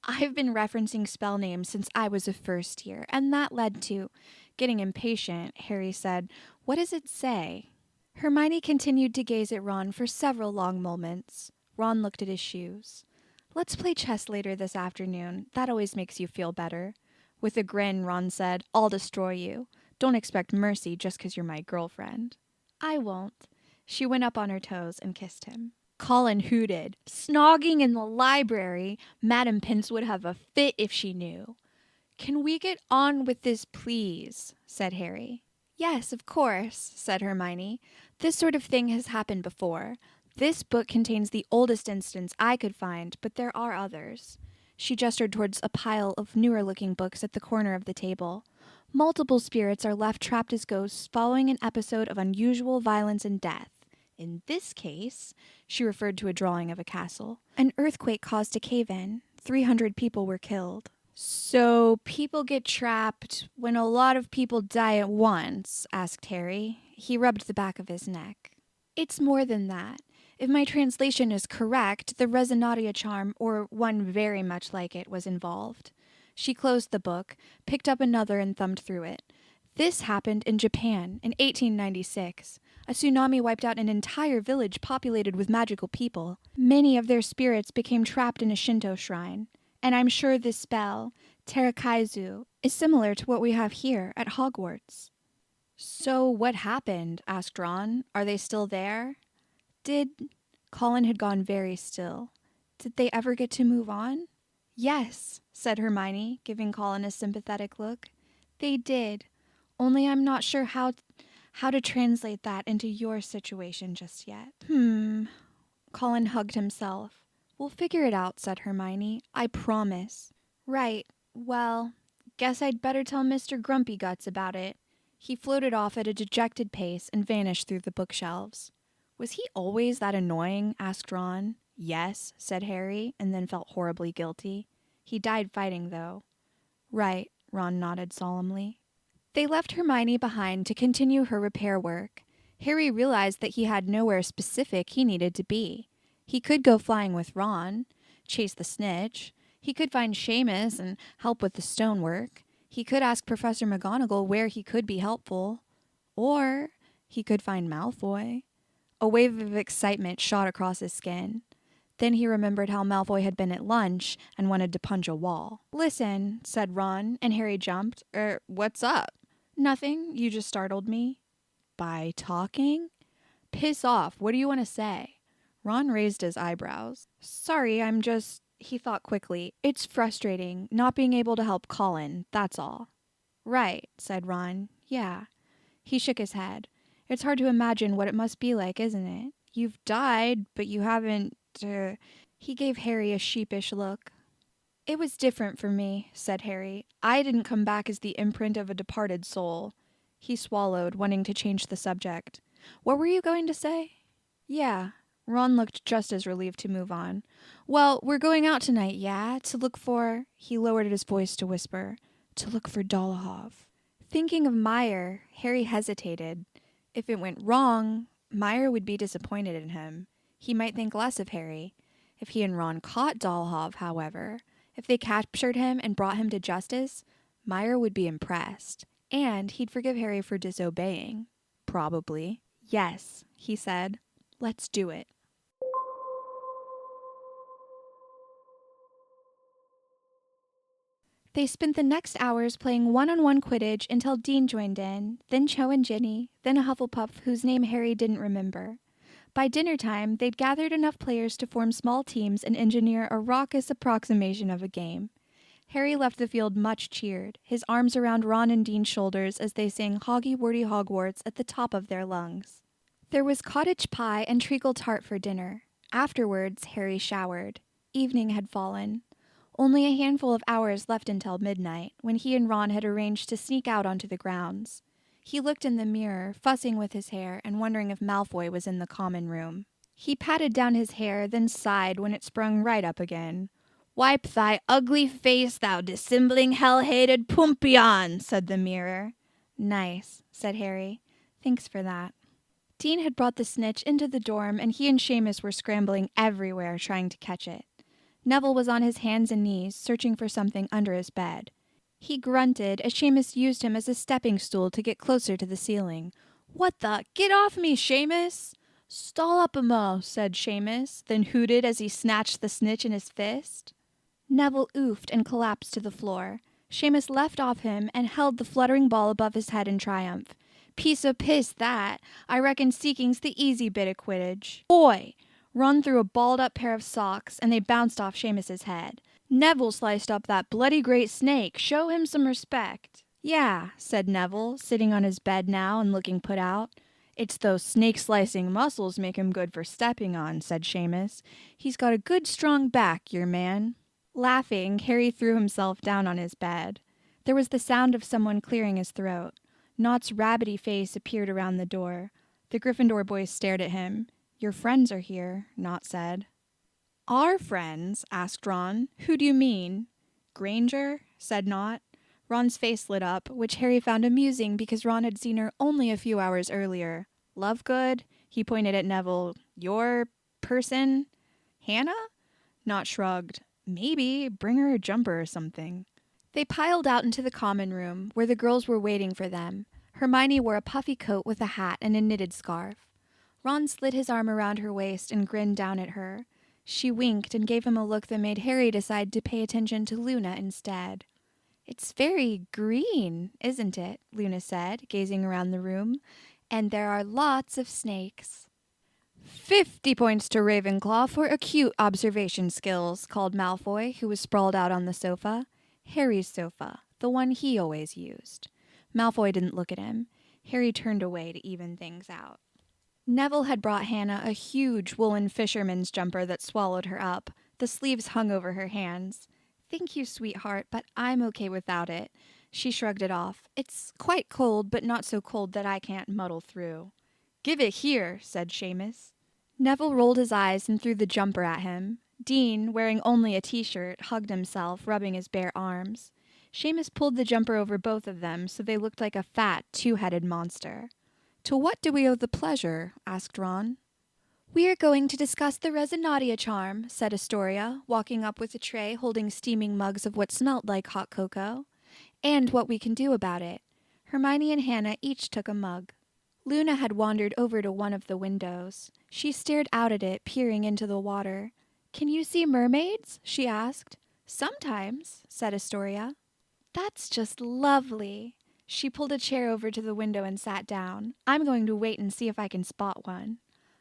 "I've been referencing spell names since I was a first year, and that led to—" Getting impatient, Harry said, "What does it say?" Hermione continued to gaze at Ron for several long moments. Ron looked at his shoes. "Let's play chess later this afternoon. That always makes you feel better." With a grin, Ron said, "I'll destroy you. Don't expect mercy just 'cause you're my girlfriend." "I won't." She went up on her toes and kissed him. Colin hooted. "Snogging in the library? Madam Pince would have a fit if she knew." "Can we get on with this, please?" said Harry. "Yes, of course," said Hermione. "This sort of thing has happened before. This book contains the oldest instance I could find, but there are others." She gestured towards a pile of newer-looking books at the corner of the table. "Multiple spirits are left trapped as ghosts following an episode of unusual violence and death. In this case," she referred to a drawing of a castle, "an earthquake caused a cave-in. 300 people were killed." "So people get trapped when a lot of people die at once?" asked Harry. He rubbed the back of his neck. "It's more than that. If my translation is correct, the Resonatia charm, or one very much like it, was involved." She closed the book, picked up another, and thumbed through it. This happened in Japan in 1896. A tsunami wiped out an entire village populated with magical people. Many of their spirits became trapped in a Shinto shrine. And I'm sure this spell, Terakaizu, is similar to what we have here at Hogwarts. So what happened? Asked Ron. Are they still there? Colin had gone very still. Did they ever get to move on? Yes, said Hermione, giving Colin a sympathetic look. They did. Only I'm not sure how to translate that into your situation just yet. Colin hugged himself. We'll figure it out, said Hermione. I promise. Right. Well, guess I'd better tell Mr. Grumpy Guts about it. He floated off at a dejected pace and vanished through the bookshelves. Was he always that annoying? Asked Ron. Yes, said Harry, and then felt horribly guilty. He died fighting, though. Right, Ron nodded solemnly. They left Hermione behind to continue her repair work. Harry realized that he had nowhere specific he needed to be. He could go flying with Ron, chase the snitch. He could find Seamus and help with the stonework. He could ask Professor McGonagall where he could be helpful. Or he could find Malfoy. A wave of excitement shot across his skin. Then he remembered how Malfoy had been at lunch and wanted to punch a wall. Listen, said Ron, and Harry jumped. What's up? Nothing. You just startled me. By talking? Piss off. What do you want to say? Ron raised his eyebrows. Sorry, he thought quickly. It's frustrating, not being able to help Colin, that's all. Right, said Ron. Yeah. He shook his head. It's hard to imagine what it must be like, isn't it? You've died, but you haven't, He gave Harry a sheepish look. It was different for me, said Harry. I didn't come back as the imprint of a departed soul. He swallowed, wanting to change the subject. What were you going to say? Yeah. Ron looked just as relieved to move on. Well, we're going out tonight, yeah? To look for... He lowered his voice to whisper. To look for Dolohov. Thinking of Meyer, Harry hesitated. If it went wrong, Meyer would be disappointed in him. He might think less of Harry. If he and Ron caught Dolohov, however, if they captured him and brought him to justice, Meyer would be impressed. And he'd forgive Harry for disobeying. Probably. Yes, he said. Let's do it. They spent the next hours playing one-on-one Quidditch until Dean joined in, then Cho and Ginny, then a Hufflepuff whose name Harry didn't remember. By dinner time, they'd gathered enough players to form small teams and engineer a raucous approximation of a game. Harry left the field much cheered, his arms around Ron and Dean's shoulders as they sang Hoggy-Wordy Hogwarts at the top of their lungs. There was cottage pie and treacle tart for dinner. Afterwards, Harry showered. Evening had fallen. Only a handful of hours left until midnight, when he and Ron had arranged to sneak out onto the grounds. He looked in the mirror, fussing with his hair and wondering if Malfoy was in the common room. He patted down his hair, then sighed when it sprung right up again. "Wipe thy ugly face, thou dissembling hell-hated Pumpion," said the mirror. "Nice," said Harry. "Thanks for that." Dean had brought the snitch into the dorm, and he and Seamus were scrambling everywhere trying to catch it. Neville was on his hands and knees, searching for something under his bed. He grunted as Seamus used him as a stepping stool to get closer to the ceiling. "What the? Get off me, Seamus!" "Stall up a mo," said Seamus, then hooted as he snatched the snitch in his fist. Neville oofed and collapsed to the floor. Seamus left off him and held the fluttering ball above his head in triumph. "Piece o' piss, that. I reckon seeking's the easy bit of Quidditch." "Boy!" Ron threw a balled-up pair of socks, and they bounced off Seamus's head. "Neville sliced up that bloody great snake. Show him some respect." "Yeah," said Neville, sitting on his bed now and looking put out. "It's those snake-slicing muscles make him good for stepping on," said Seamus. "He's got a good strong back, your man." Laughing, Harry threw himself down on his bed. There was the sound of someone clearing his throat. Knott's rabbity face appeared around the door. The Gryffindor boys stared at him. "Your friends are here," Knott said. "Our friends?" asked Ron. "Who do you mean?" "Granger," said Knott. Ron's face lit up, which Harry found amusing because Ron had seen her only a few hours earlier. "Lovegood?" He pointed at Neville. "Your person?" "Hannah?" Knott shrugged. "Maybe. Bring her a jumper or something." They piled out into the common room, where the girls were waiting for them. Hermione wore a puffy coat with a hat and a knitted scarf. Ron slid his arm around her waist and grinned down at her. She winked and gave him a look that made Harry decide to pay attention to Luna instead. "It's very green, isn't it?" Luna said, gazing around the room. "And there are lots of snakes." 50 points to Ravenclaw for acute observation skills, called Malfoy, who was sprawled out on the sofa. Harry's sofa, the one he always used. Malfoy didn't look at him. Harry turned away to even things out. Neville had brought Hannah a huge woolen fisherman's jumper that swallowed her up. The sleeves hung over her hands. "Thank you, sweetheart, but I'm okay without it." She shrugged it off. "It's quite cold, but not so cold that I can't muddle through." "Give it here," said Seamus. Neville rolled his eyes and threw the jumper at him. Dean, wearing only a t-shirt, hugged himself, rubbing his bare arms. Seamus pulled the jumper over both of them so they looked like a fat, two-headed monster. "To what do we owe the pleasure?" asked Ron. "We are going to discuss the Resinadia charm," said Astoria, walking up with a tray holding steaming mugs of what smelt like hot cocoa, "and what we can do about it." Hermione and Hannah each took a mug. Luna had wandered over to one of the windows. She stared out at it, peering into the water. "Can you see mermaids?" she asked. "Sometimes," said Astoria. "That's just lovely." She pulled a chair over to the window and sat down. "I'm going to wait and see if I can spot one."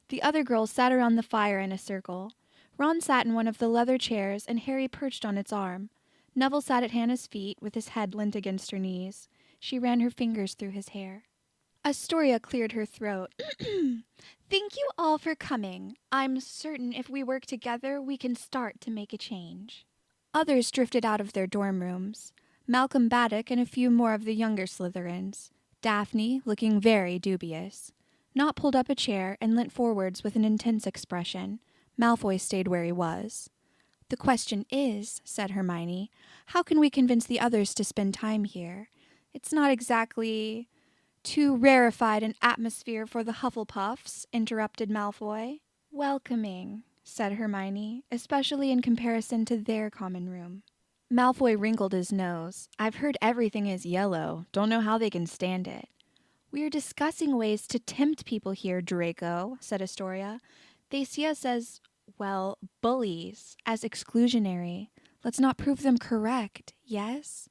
The other girls sat around the fire in a circle. Ron sat in one of the leather chairs, and Harry perched on its arm. Neville sat at Hannah's feet, with his head leant against her knees. She ran her fingers through his hair. Astoria cleared her throat. "Thank you all for coming. I'm certain if we work together, we can start to make a change." Others drifted out of their dorm rooms. Malcolm Baddock and a few more of the younger Slytherins. Daphne, looking very dubious. Nott pulled up a chair and leant forwards with an intense expression. Malfoy stayed where he was. "The question is," said Hermione, "how can we convince the others to spend time here? It's not exactly—" "Too rarefied an atmosphere for the Hufflepuffs," interrupted Malfoy. "Welcoming," said Hermione, "especially in comparison to their common room." Malfoy wrinkled his nose. "I've heard everything is yellow. Don't know how they can stand it." "We are discussing ways to tempt people here, Draco," said Astoria. "They see us as, well, bullies, as exclusionary. Let's not prove them correct, yes?"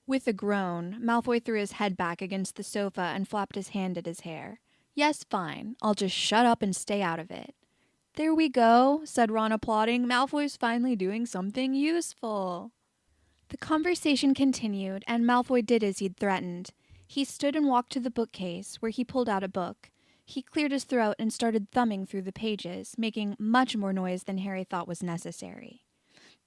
With a groan, Malfoy threw his head back against the sofa and flapped his hand at his hair. "Yes, fine. I'll just shut up and stay out of it." "There we go," said Ron, applauding. "Malfoy's finally doing something useful." The conversation continued, and Malfoy did as he'd threatened. He stood and walked to the bookcase, where he pulled out a book. He cleared his throat and started thumbing through the pages, making much more noise than Harry thought was necessary.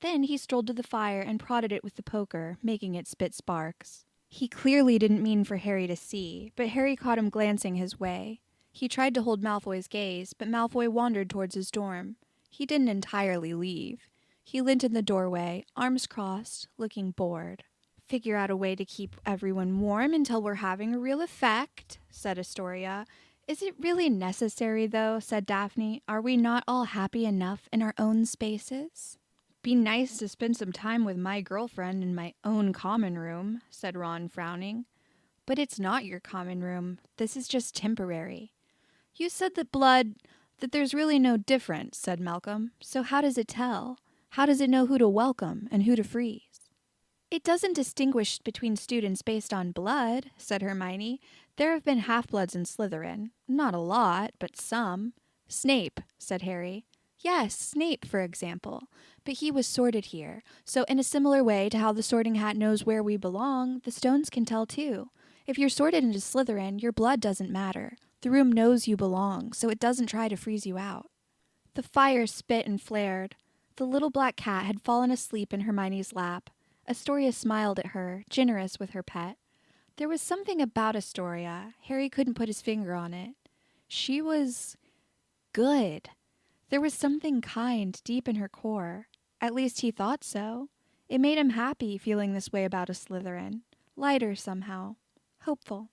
Then he strolled to the fire and prodded it with the poker, making it spit sparks. He clearly didn't mean for Harry to see, but Harry caught him glancing his way. He tried to hold Malfoy's gaze, but Malfoy wandered towards his dorm. He didn't entirely leave. He leant in the doorway, arms crossed, looking bored. "Figure out a way to keep everyone warm until we're having a real effect," said Astoria. "Is it really necessary, though?" said Daphne. "Are we not all happy enough in our own spaces?" "Be nice to spend some time with my girlfriend in my own common room," said Ron, frowning. "But it's not your common room. This is just temporary." "You said that there's really no difference," said Malcolm. "So how does it tell? How does it know who to welcome and who to freeze?" "It doesn't distinguish between students based on blood," said Hermione. "There have been half-bloods in Slytherin. Not a lot, but some." "Snape," said Harry. "Yes, Snape, for example. But he was sorted here. So in a similar way to how the sorting hat knows where we belong, the stones can tell too. If you're sorted into Slytherin, your blood doesn't matter. The room knows you belong, so it doesn't try to freeze you out." The fire spit and flared. The little black cat had fallen asleep in Hermione's lap. Astoria smiled at her, generous with her pet. There was something about Astoria. Harry couldn't put his finger on it. She was good. There was something kind deep in her core. At least he thought so. It made him happy feeling this way about a Slytherin. Lighter somehow. Hopeful.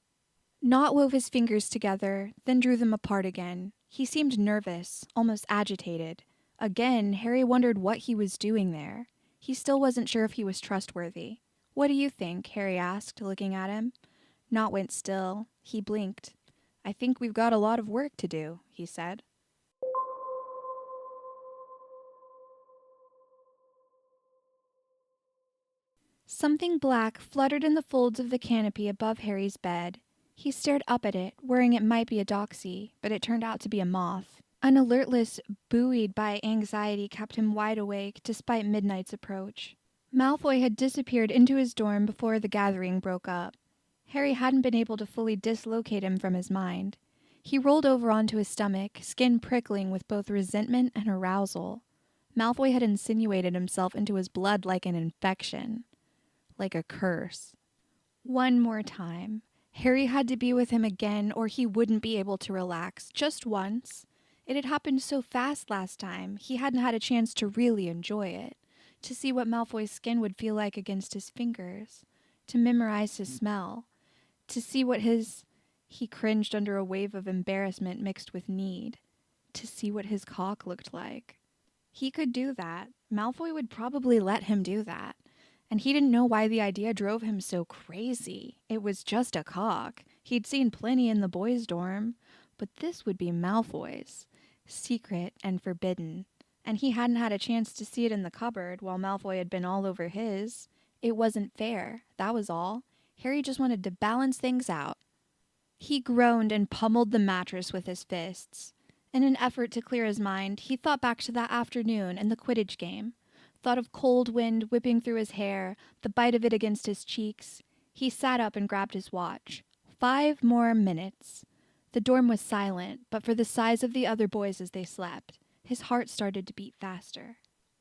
Nott wove his fingers together, then drew them apart again. He seemed nervous, almost agitated. Again, Harry wondered what he was doing there. He still wasn't sure if he was trustworthy. "What do you think?" Harry asked, looking at him. Nott went still. He blinked. "I think we've got a lot of work to do," he said. Something black fluttered in the folds of the canopy above Harry's bed. He stared up at it, worrying it might be a doxy, but it turned out to be a moth. An alertness buoyed by anxiety kept him wide awake despite midnight's approach. Malfoy had disappeared into his dorm before the gathering broke up. Harry hadn't been able to fully dislocate him from his mind. He rolled over onto his stomach, skin prickling with both resentment and arousal. Malfoy had insinuated himself into his blood like an infection. Like a curse. One more time. Harry had to be with him again or he wouldn't be able to relax. Just once. It had happened so fast last time, he hadn't had a chance to really enjoy it. To see what Malfoy's skin would feel like against his fingers. To memorize his smell. To see what his... He cringed under a wave of embarrassment mixed with need. To see what his cock looked like. He could do that. Malfoy would probably let him do that. And he didn't know why the idea drove him so crazy. It was just a cock. He'd seen plenty in the boys' dorm. But this would be Malfoy's. Secret and forbidden. And he hadn't had a chance to see it in the cupboard while Malfoy had been all over his. It wasn't fair. That was all. Harry just wanted to balance things out. He groaned and pummeled the mattress with his fists. In an effort to clear his mind, he thought back to that afternoon and the Quidditch game. Thought of cold wind whipping through his hair, the bite of it against his cheeks. He sat up and grabbed his watch. 5 more minutes. The dorm was silent, but for the size of the other boys as they slept, his heart started to beat faster.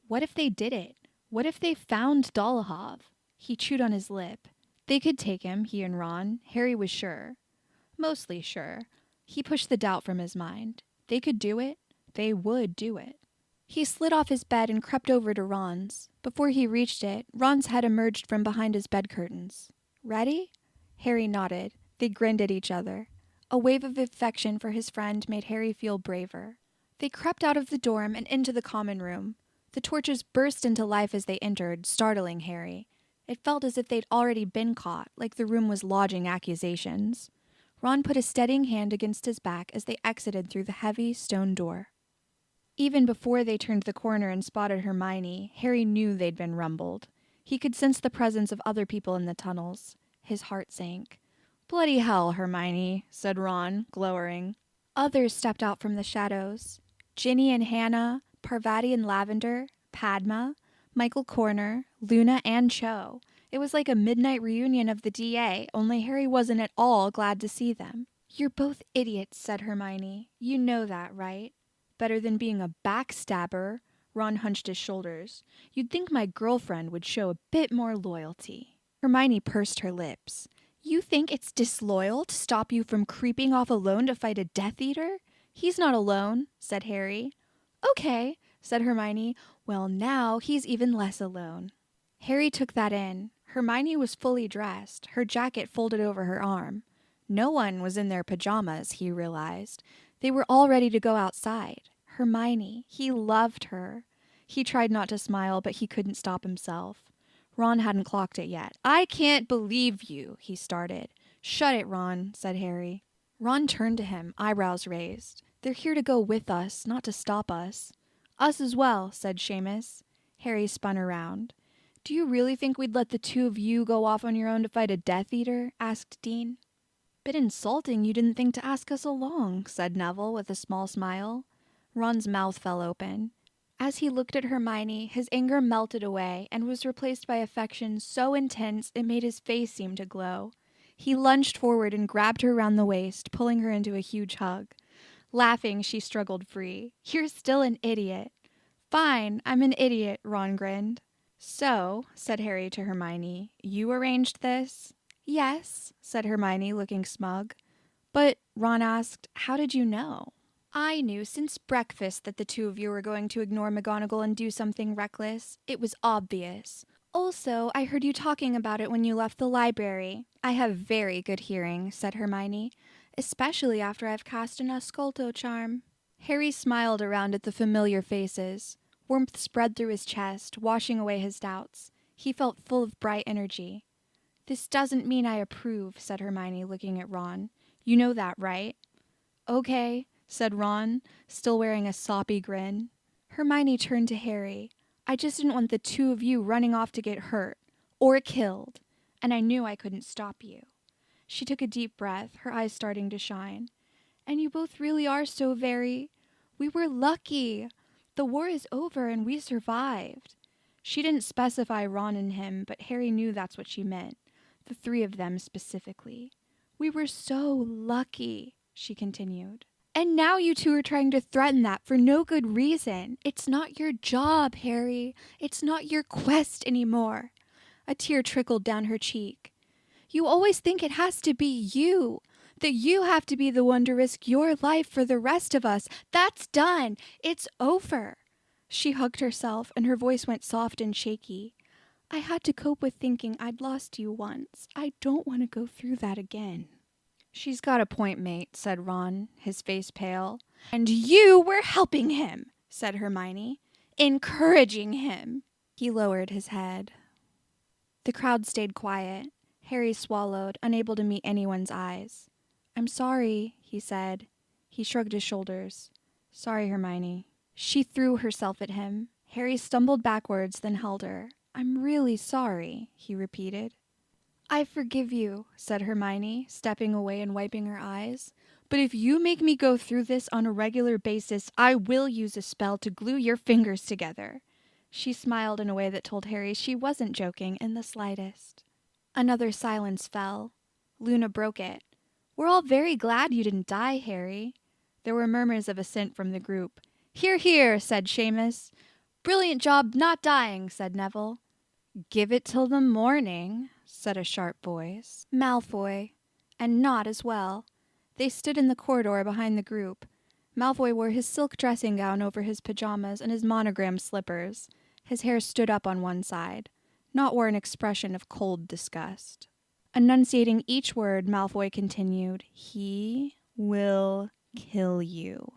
What if they did it? What if they found Dolohov? He chewed on his lip. They could take him, he and Ron. Harry was sure. Mostly sure. He pushed the doubt from his mind. They could do it. They would do it. He slid off his bed and crept over to Ron's. Before he reached it, Ron's head emerged from behind his bed curtains. "Ready?" Harry nodded. They grinned at each other. A wave of affection for his friend made Harry feel braver. They crept out of the dorm and into the common room. The torches burst into life as they entered, startling Harry. It felt as if they'd already been caught, like the room was lodging accusations. Ron put a steadying hand against his back as they exited through the heavy stone door. Even before they turned the corner and spotted Hermione, Harry knew they'd been rumbled. He could sense the presence of other people in the tunnels. His heart sank. "Bloody hell, Hermione," said Ron, glowering. Others stepped out from the shadows. Ginny and Hannah, Parvati and Lavender, Padma, Michael Corner, Luna and Cho. It was like a midnight reunion of the DA, only Harry wasn't at all glad to see them. "You're both idiots," said Hermione. "You know that, right? Better than being a backstabber." Ron hunched his shoulders. "You'd think my girlfriend would show a bit more loyalty." Hermione pursed her lips. "You think it's disloyal to stop you from creeping off alone to fight a Death Eater?" "He's not alone," said Harry. "Okay," said Hermione. "Well, now he's even less alone." Harry took that in. Hermione was fully dressed, her jacket folded over her arm. No one was in their pajamas, he realized. They were all ready to go outside. Hermione. He loved her. He tried not to smile, but he couldn't stop himself. Ron hadn't clocked it yet. "I can't believe you," he started. "Shut it, Ron," said Harry. Ron turned to him, eyebrows raised. "They're here to go with us, not to stop us." "Us as well," said Seamus. Harry spun around. "Do you really think we'd let the two of you go off on your own to fight a Death Eater?" asked Dean. "Bit insulting you didn't think to ask us along," said Neville with a small smile. Ron's mouth fell open. As he looked at Hermione, his anger melted away and was replaced by affection so intense it made his face seem to glow. He lunged forward and grabbed her around the waist, pulling her into a huge hug. Laughing, she struggled free. "You're still an idiot." "Fine, I'm an idiot," Ron grinned. "So," said Harry to Hermione, "you arranged this?" "Yes," said Hermione, looking smug. "But," Ron asked, "how did you know?" "I knew since breakfast that the two of you were going to ignore McGonagall and do something reckless. It was obvious. Also, I heard you talking about it when you left the library. I have very good hearing," said Hermione, "especially after I've cast an Ascolto charm." Harry smiled around at the familiar faces. Warmth spread through his chest, washing away his doubts. He felt full of bright energy. "This doesn't mean I approve," said Hermione, looking at Ron. "You know that, right?" "Okay," said Ron, still wearing a soppy grin. Hermione turned to Harry. "I just didn't want the two of you running off to get hurt. Or killed. And I knew I couldn't stop you." She took a deep breath, her eyes starting to shine. "And you both really are so very... We were lucky. The war is over and we survived." She didn't specify Ron and him, but Harry knew that's what she meant. The three of them specifically. "We were so lucky," she continued. "And now you two are trying to threaten that for no good reason. It's not your job, Harry. It's not your quest anymore." A tear trickled down her cheek. "You always think it has to be you. That you have to be the one to risk your life for the rest of us. That's done. It's over." She hugged herself, and her voice went soft and shaky. "I had to cope with thinking I'd lost you once. I don't want to go through that again." "She's got a point, mate," said Ron, his face pale. "And you were helping him," said Hermione. "Encouraging him." He lowered his head. The crowd stayed quiet. Harry swallowed, unable to meet anyone's eyes. "I'm sorry," he said. He shrugged his shoulders. "Sorry, Hermione." She threw herself at him. Harry stumbled backwards, then held her. "I'm really sorry," he repeated. "I forgive you," said Hermione, stepping away and wiping her eyes. "But if you make me go through this on a regular basis, I will use a spell to glue your fingers together." She smiled in a way that told Harry she wasn't joking in the slightest. Another silence fell. Luna broke it. "We're all very glad you didn't die, Harry." There were murmurs of assent from the group. "Hear, hear," said Seamus. "Brilliant job not dying," said Neville. "Give it till the morning," said a sharp voice. "Malfoy." And not as well. They stood in the corridor behind the group. Malfoy wore his silk dressing gown over his pajamas and his monogram slippers. His hair stood up on one side. Not wore an expression of cold disgust. Enunciating each word, Malfoy continued, "He will kill you."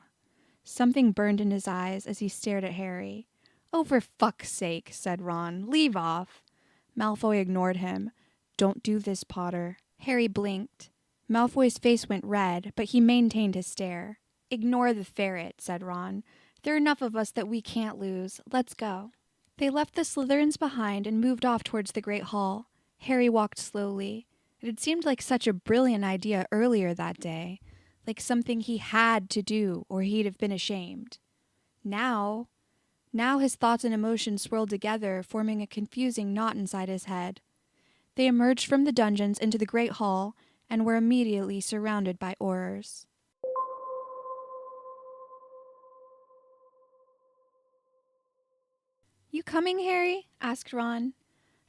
Something burned in his eyes as he stared at Harry. "Oh, for fuck's sake," said Ron. "Leave off." Malfoy ignored him. "Don't do this, Potter." Harry blinked. Malfoy's face went red, but he maintained his stare. "Ignore the ferret," said Ron. "There are enough of us that we can't lose. Let's go." They left the Slytherins behind and moved off towards the Great Hall. Harry walked slowly. It had seemed like such a brilliant idea earlier that day. Like something he had to do, or he'd have been ashamed. Now his thoughts and emotions swirled together, forming a confusing knot inside his head. They emerged from the dungeons into the Great Hall and were immediately surrounded by Aurors. "You coming, Harry?" asked Ron.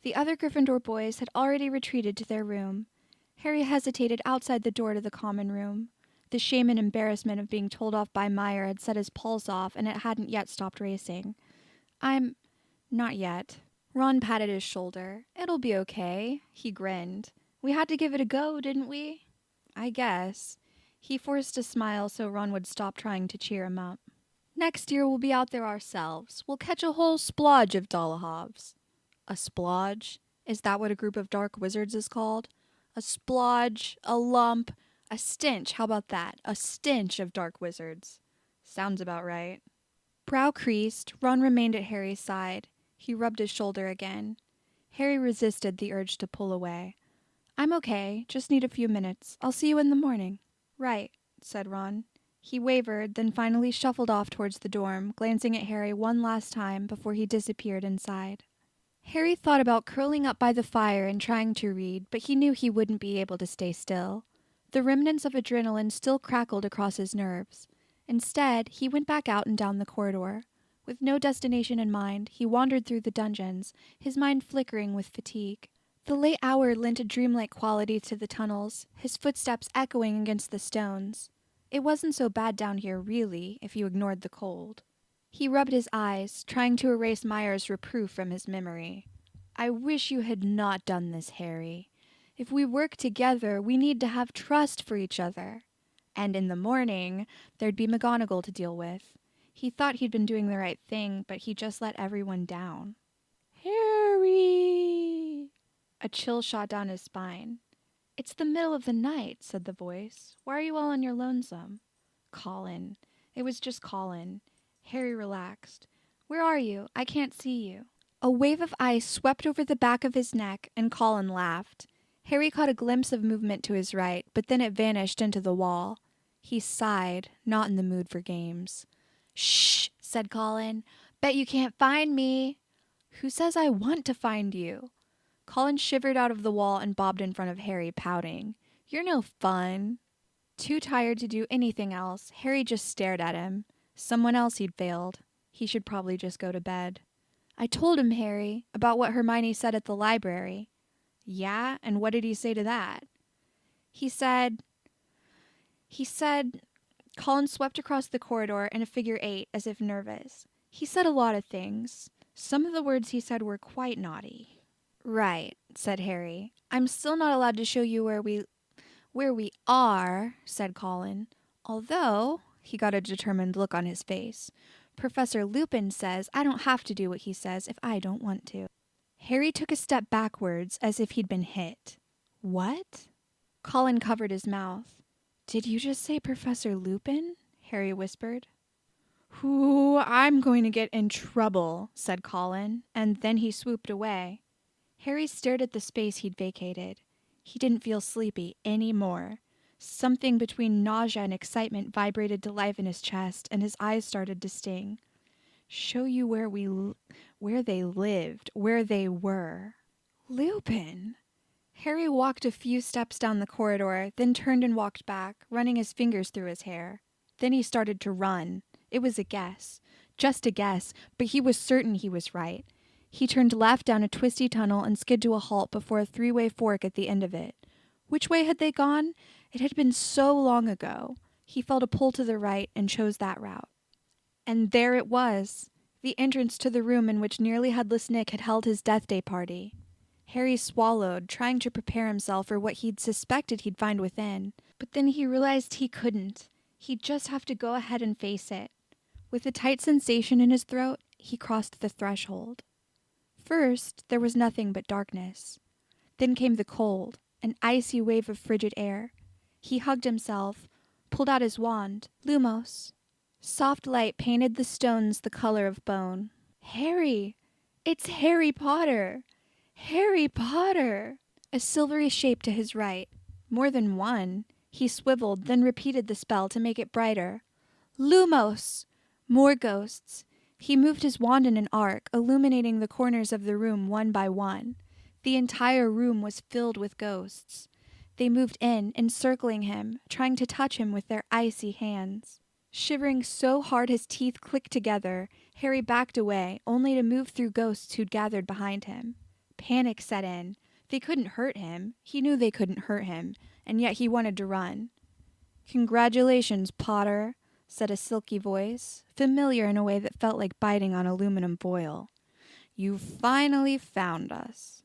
The other Gryffindor boys had already retreated to their room. Harry hesitated outside the door to the common room. The shame and embarrassment of being told off by Meyer had set his pulse off, and it hadn't yet stopped racing. Not yet." Ron patted his shoulder. "It'll be okay." He grinned. "We had to give it a go, didn't we?" "I guess." He forced a smile so Ron would stop trying to cheer him up. "Next year we'll be out there ourselves. We'll catch a whole splodge of Dollahovs." "A splodge? Is that what a group of dark wizards is called?" "A splodge, a lump, a stench. How about that? A stench of dark wizards." "Sounds about right." Brow creased, Ron remained at Harry's side. He rubbed his shoulder again. Harry resisted the urge to pull away. "I'm okay. Just need a few minutes. I'll see you in the morning." "Right," said Ron. He wavered, then finally shuffled off towards the dorm, glancing at Harry one last time before he disappeared inside. Harry thought about curling up by the fire and trying to read, but he knew he wouldn't be able to stay still. The remnants of adrenaline still crackled across his nerves. Instead, he went back out and down the corridor. With no destination in mind, he wandered through the dungeons, his mind flickering with fatigue. The late hour lent a dreamlike quality to the tunnels, his footsteps echoing against the stones. It wasn't so bad down here, really, if you ignored the cold. He rubbed his eyes, trying to erase Meyer's reproof from his memory. "I wish you had not done this, Harry. If we work together, we need to have trust for each other." And in the morning, there'd be McGonagall to deal with. He thought he'd been doing the right thing, but he just let everyone down. "Harry!" A chill shot down his spine. "It's the middle of the night," said the voice. "Why are you all on your lonesome?" "Colin." It was just Colin. Harry relaxed. "Where are you? I can't see you." A wave of ice swept over the back of his neck, and Colin laughed. Harry caught a glimpse of movement to his right, but then it vanished into the wall. He sighed, not in the mood for games. "Shh," said Colin. "Bet you can't find me." "Who says I want to find you?" Colin shivered out of the wall and bobbed in front of Harry, pouting. "You're no fun." Too tired to do anything else, Harry just stared at him. Someone else he'd failed. He should probably just go to bed. "I told him, Harry, about what Hermione said at the library." "Yeah? And what did he say to that?" He said... Colin swept across the corridor in a figure 8 as if nervous. "He said a lot of things. Some of the words he said were quite naughty." "Right," said Harry. "I'm still not allowed to show you where we are," said Colin. "Although," he got a determined look on his face, "Professor Lupin says I don't have to do what he says if I don't want to." Harry took a step backwards as if he'd been hit. "What?" Colin covered his mouth. "Did you just say Professor Lupin?" Harry whispered. "Ooh, I'm going to get in trouble," said Colin, and then he swooped away. Harry stared at the space he'd vacated. He didn't feel sleepy anymore. Something between nausea and excitement vibrated to life in his chest, and his eyes started to sting. Show you where they lived, where they were. Lupin! Harry walked a few steps down the corridor, then turned and walked back, running his fingers through his hair. Then he started to run. It was a guess. Just a guess, but he was certain he was right. He turned left down a twisty tunnel and skid to a halt before a 3-way fork at the end of it. Which way had they gone? It had been so long ago. He felt a pull to the right and chose that route. And there it was, the entrance to the room in which nearly headless Nick had held his death day party. Harry swallowed, trying to prepare himself for what he'd suspected he'd find within. But then he realized he couldn't. He'd just have to go ahead and face it. With a tight sensation in his throat, he crossed the threshold. First, there was nothing but darkness. Then came the cold, an icy wave of frigid air. He hugged himself, pulled out his wand. Lumos. Soft light painted the stones the color of bone. Harry! It's Harry Potter! Harry Potter! A silvery shape to his right. More than one. He swiveled, then repeated the spell to make it brighter. Lumos! More ghosts. He moved his wand in an arc, illuminating the corners of the room one by one. The entire room was filled with ghosts. They moved in, encircling him, trying to touch him with their icy hands. Shivering so hard his teeth clicked together, Harry backed away, only to move through ghosts who'd gathered behind him. Panic set in. They couldn't hurt him. He knew they couldn't hurt him, and yet he wanted to run. "Congratulations, Potter," said a silky voice, familiar in a way that felt like biting on aluminum foil. "You finally found us."